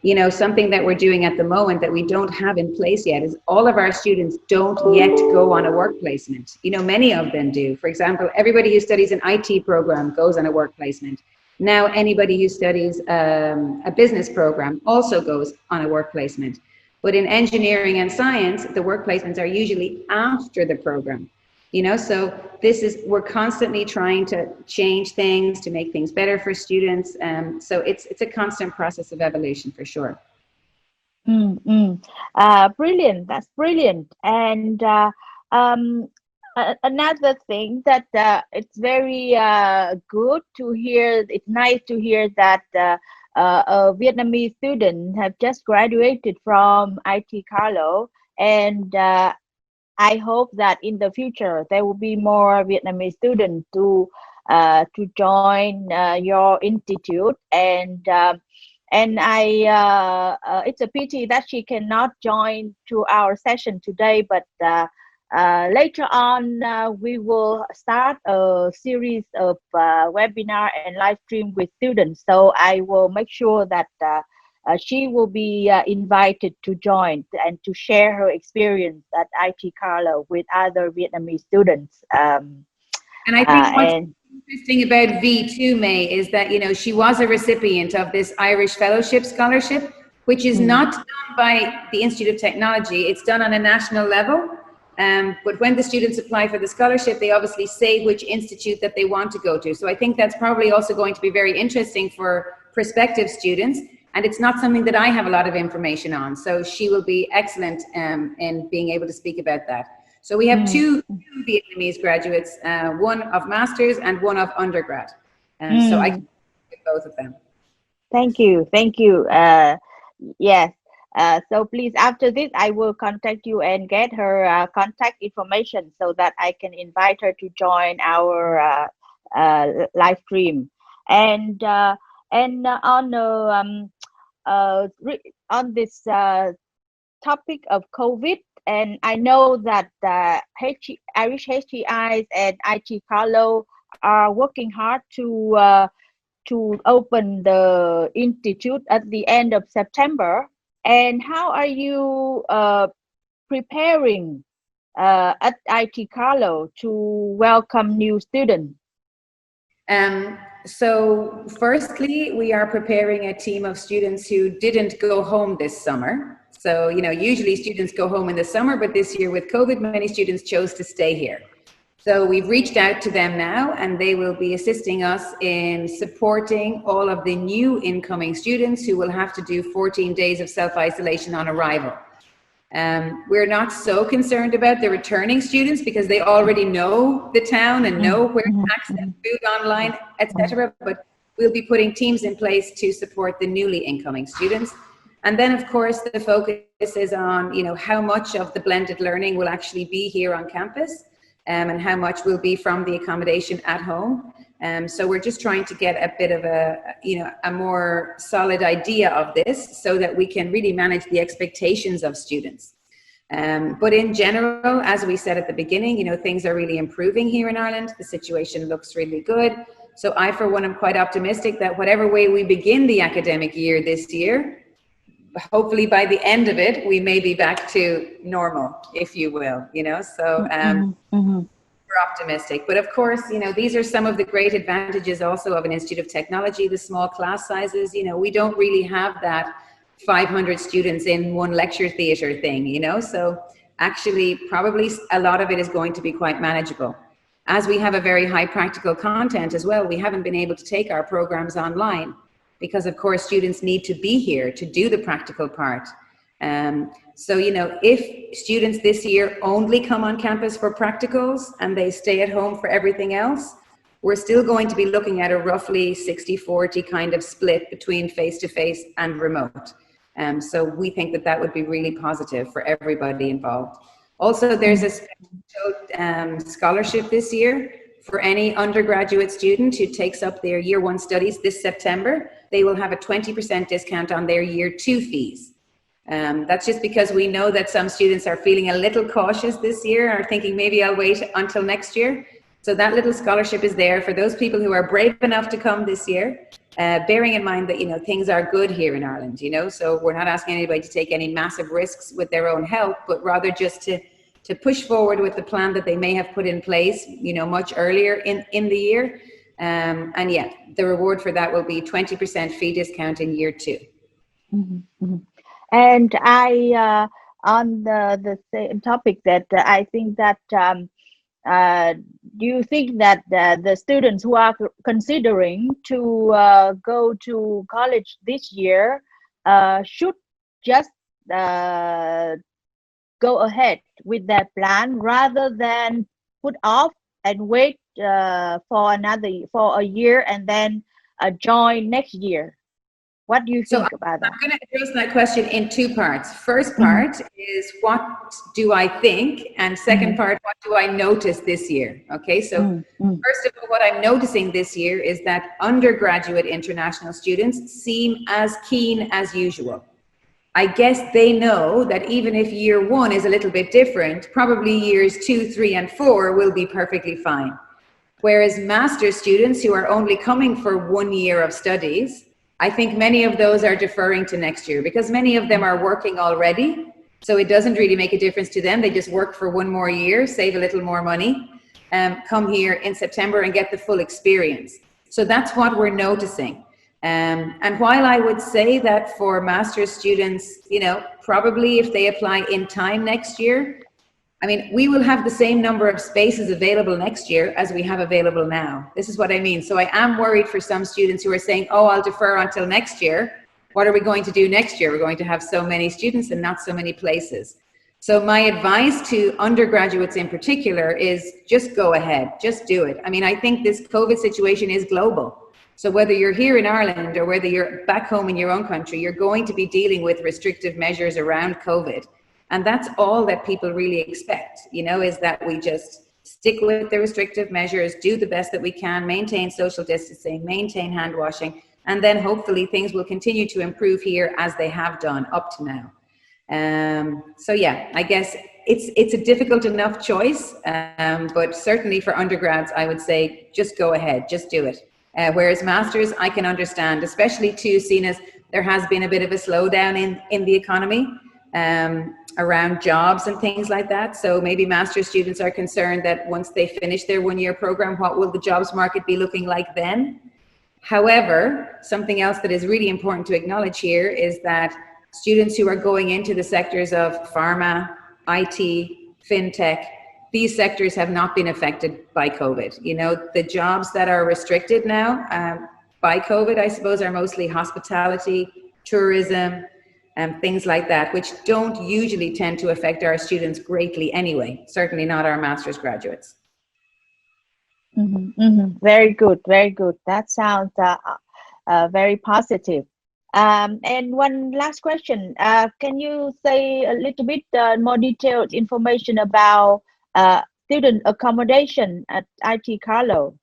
You know, something that we're doing at the moment that we don't have in place yet is all of our students don't yet go on a work placement. You know, many of them do. For example, everybody who studies an IT program goes on a work placement. Now, anybody who studies a business program also goes on a work placement. But in engineering and science, the work placements are usually after the program. You know, so we're constantly trying to change things, to make things better for students. So it's a constant process of evolution for sure. Brilliant. That's brilliant. And another thing that it's very good to hear, it's nice to hear that a Vietnamese student have just graduated from IT Carlow, and I hope that in the future there will be more Vietnamese students to join your institute. And it's a pity that she cannot join to our session today, but later on we will start a series of webinar and live stream with students. So I will make sure that she will be invited to join and to share her experience at IT Carlow with other Vietnamese students. And I think what's interesting about V2, May, is that, you know, she was a recipient of this Irish Fellowship Scholarship, which is not done by the Institute of Technology. It's done on a national level. But when the students apply for the scholarship, they obviously say which institute that they want to go to. So I think that's probably also going to be very interesting for prospective students. And it's not something that I have a lot of information on. So she will be excellent in being able to speak about that. So we have two Vietnamese graduates, one of master's and one of undergrad. So I can speak with both of them. Thank you. Thank you. Yes. So please, after this, I will contact you and get her contact information so that I can invite her to join our live stream. And on this topic of COVID, and I know that Irish HEIs and IT Carlow are working hard to to open the institute at the end of September. And how are you preparing at IT Carlow to welcome new students? So firstly, we are preparing a team of students who didn't go home this summer. So, you know, usually students go home in the summer, but this year with COVID, many students chose to stay here. So we've reached out to them now, and they will be assisting us in supporting all of the new incoming students who will have to do 14 days of self-isolation on arrival. We're not so concerned about the returning students because they already know the town and know where to access food online, etc. But we'll be putting teams in place to support the newly incoming students. And then, of course, the focus is on, you know, how much of the blended learning will actually be here on campus, and how much will be from the accommodation at home. So we're just trying to get a bit of a more solid idea of this so that we can really manage the expectations of students. But in general, as we said at the beginning, you know, things are really improving here in Ireland. The situation looks really good. So I, for one, am quite optimistic that whatever way we begin the academic year this year, hopefully by the end of it, we may be back to normal, if you will, you know, so we're optimistic. But of course, you know, these are some of the great advantages also of an Institute of Technology, the small class sizes. You know, we don't really have that 500 students in one lecture theatre thing, you know, so actually probably a lot of it is going to be quite manageable. As we have a very high practical content as well, we haven't been able to take our programs online because of course students need to be here to do the practical part. So, you know, if students this year only come on campus for practicals and they stay at home for everything else, we're still going to be looking at a roughly 60-40 kind of split between face-to-face and remote. So we think that that would be really positive for everybody involved. Also, there's a special scholarship this year for any undergraduate student who takes up their year 1 studies this September. They will have a 20% discount on their year 2 fees. That's just because we know that some students are feeling a little cautious this year, are thinking maybe I'll wait until next year. So that little scholarship is there for those people who are brave enough to come this year, bearing in mind that, you know, things are good here in Ireland, you know, so we're not asking anybody to take any massive risks with their own health, but rather just to push forward with the plan that they may have put in place, you know, much earlier in the year. And yeah, the reward for that will be 20% fee discount in year 2. And I, on the same topic, that I think that do you think that the students who are considering to go to college this year should just go ahead with their plan rather than put off and wait for a year and then join next year? What do you think about that? I'm going to address that question in 2 parts. First part is what do I think? And second part, what do I notice this year? Okay, so first of all, what I'm noticing this year is that undergraduate international students seem as keen as usual. I guess they know that even if year 1 is a little bit different, probably years 2, 3, and 4 will be perfectly fine. Whereas master's students who are only coming for 1 year of studies, I think many of those are deferring to next year because many of them are working already. So it doesn't really make a difference to them. They just work for 1 more year, save a little more money, come here in September and get the full experience. So that's what we're noticing. And while I would say that for master's students, you know, probably if they apply in time next year, I mean, we will have the same number of spaces available next year as we have available now. This is what I mean. So I am worried for some students who are saying, oh, I'll defer until next year. What are we going to do next year? We're going to have so many students and not so many places. So my advice to undergraduates in particular is just go ahead, just do it. I mean, I think this COVID situation is global. So whether you're here in Ireland or whether you're back home in your own country, you're going to be dealing with restrictive measures around COVID. And that's all that people really expect, you know, is that we just stick with the restrictive measures, do the best that we can, maintain social distancing, maintain hand washing, and then hopefully things will continue to improve here as they have done up to now. So yeah, I guess it's a difficult enough choice, but certainly for undergrads, I would say just go ahead, just do it. Whereas masters, I can understand, especially too, seen as there has been a bit of a slowdown in the economy around jobs and things like that. So maybe master's students are concerned that once they finish their one-year program, what will the jobs market be looking like then? However, something else that is really important to acknowledge here is that students who are going into the sectors of pharma, IT, fintech, these sectors have not been affected by COVID. You know, the jobs that are restricted now by COVID, I suppose, are mostly hospitality, tourism, and things like that, which don't usually tend to affect our students greatly anyway, certainly not our master's graduates. Very good, very good. That sounds very positive. And one last question. Can you say a little bit more detailed information about student accommodation at IT Carlow?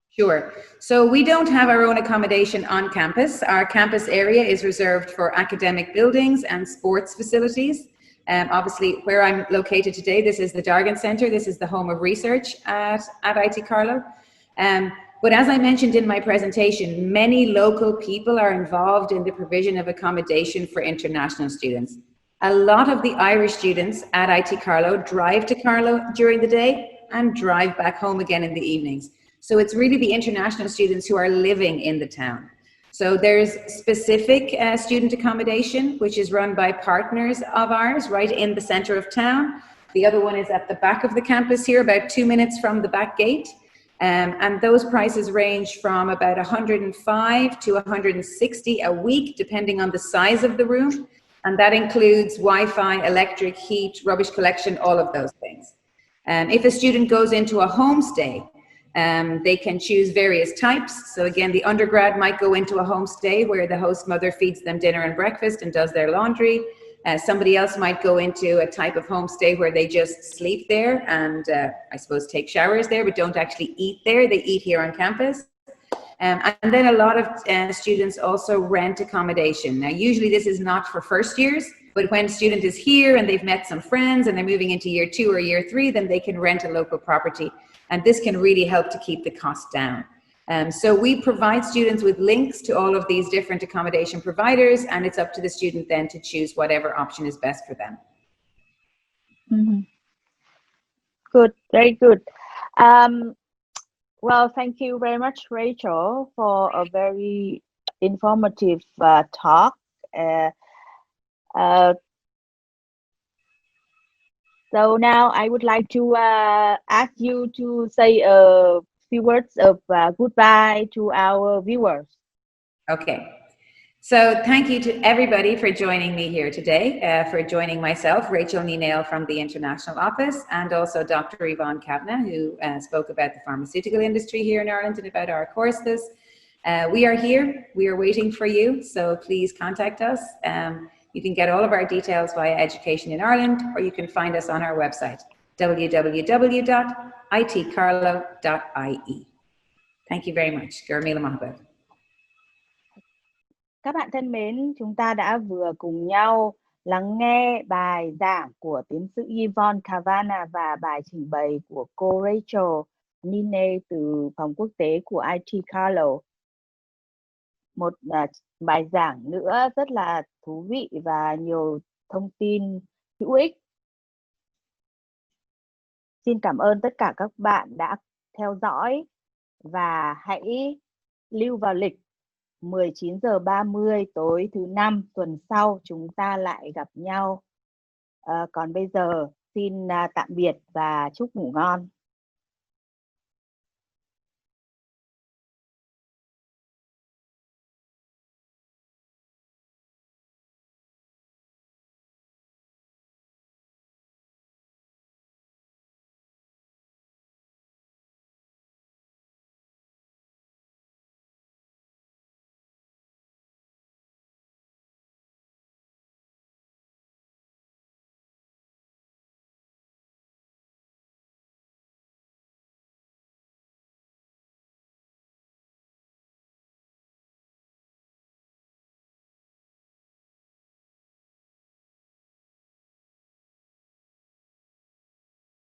Sure. So we don't have our own accommodation on campus. Our campus area is reserved for academic buildings and sports facilities. Obviously, where I'm located today, this is the Dargan Centre. This is the home of research at IT Carlow. But as I mentioned in my presentation, many local people are involved in the provision of accommodation for international students. A lot of the Irish students at IT Carlow drive to Carlow during the day and drive back home again in the evenings. So it's really the international students who are living in the town. So there's specific student accommodation, which is run by partners of ours right in the center of town. The other one is at the back of the campus here, about 2 minutes from the back gate. And those prices range from about 105 to 160 a week, depending on the size of the room. And that includes Wi-Fi, electric, heat, rubbish collection, all of those things. If a student goes into a homestay, they can choose various types. So again, the undergrad might go into a homestay where the host mother feeds them dinner and breakfast and does their laundry. Somebody else might go into a type of homestay where they just sleep there and I suppose take showers there, but don't actually eat there. They eat here on campus. And then a lot of students also rent accommodation. Now, usually this is not for first years, but when a student is here and they've met some friends and they're moving into year 2 or year 3, then they can rent a local property. And this can really help to keep the cost down. So we provide students with links to all of these different accommodation providers, and it's up to the student then to choose whatever option is best for them. Good, very good. Well, thank you very much, Rachel, for a very informative talk. So now I would like to ask you to say a few words of goodbye to our viewers. Okay. So thank you to everybody for joining me here today, for joining myself, Rachel Neill from the International Office, and also Dr. Yvonne Kavanagh, who spoke about the pharmaceutical industry here in Ireland and about our courses. We are here, we are waiting for you, so please contact us. You can get all of our details via Education in Ireland, or you can find us on our website, www.itcarlow.ie. Thank you very much. Các bạn thân mến, chúng ta đã vừa cùng nhau lắng nghe bài giảng của tiến sĩ Yvonne Kavanagh và bài trình bày của cô Rachel Neill từ phòng quốc tế của IT Carlow. Một bài giảng nữa rất là thú vị và nhiều thông tin hữu ích. Xin cảm ơn tất cả các bạn đã theo dõi và hãy lưu vào lịch 19h30 tối thứ Năm tuần sau chúng ta lại gặp nhau. Còn bây giờ xin tạm biệt và chúc ngủ ngon.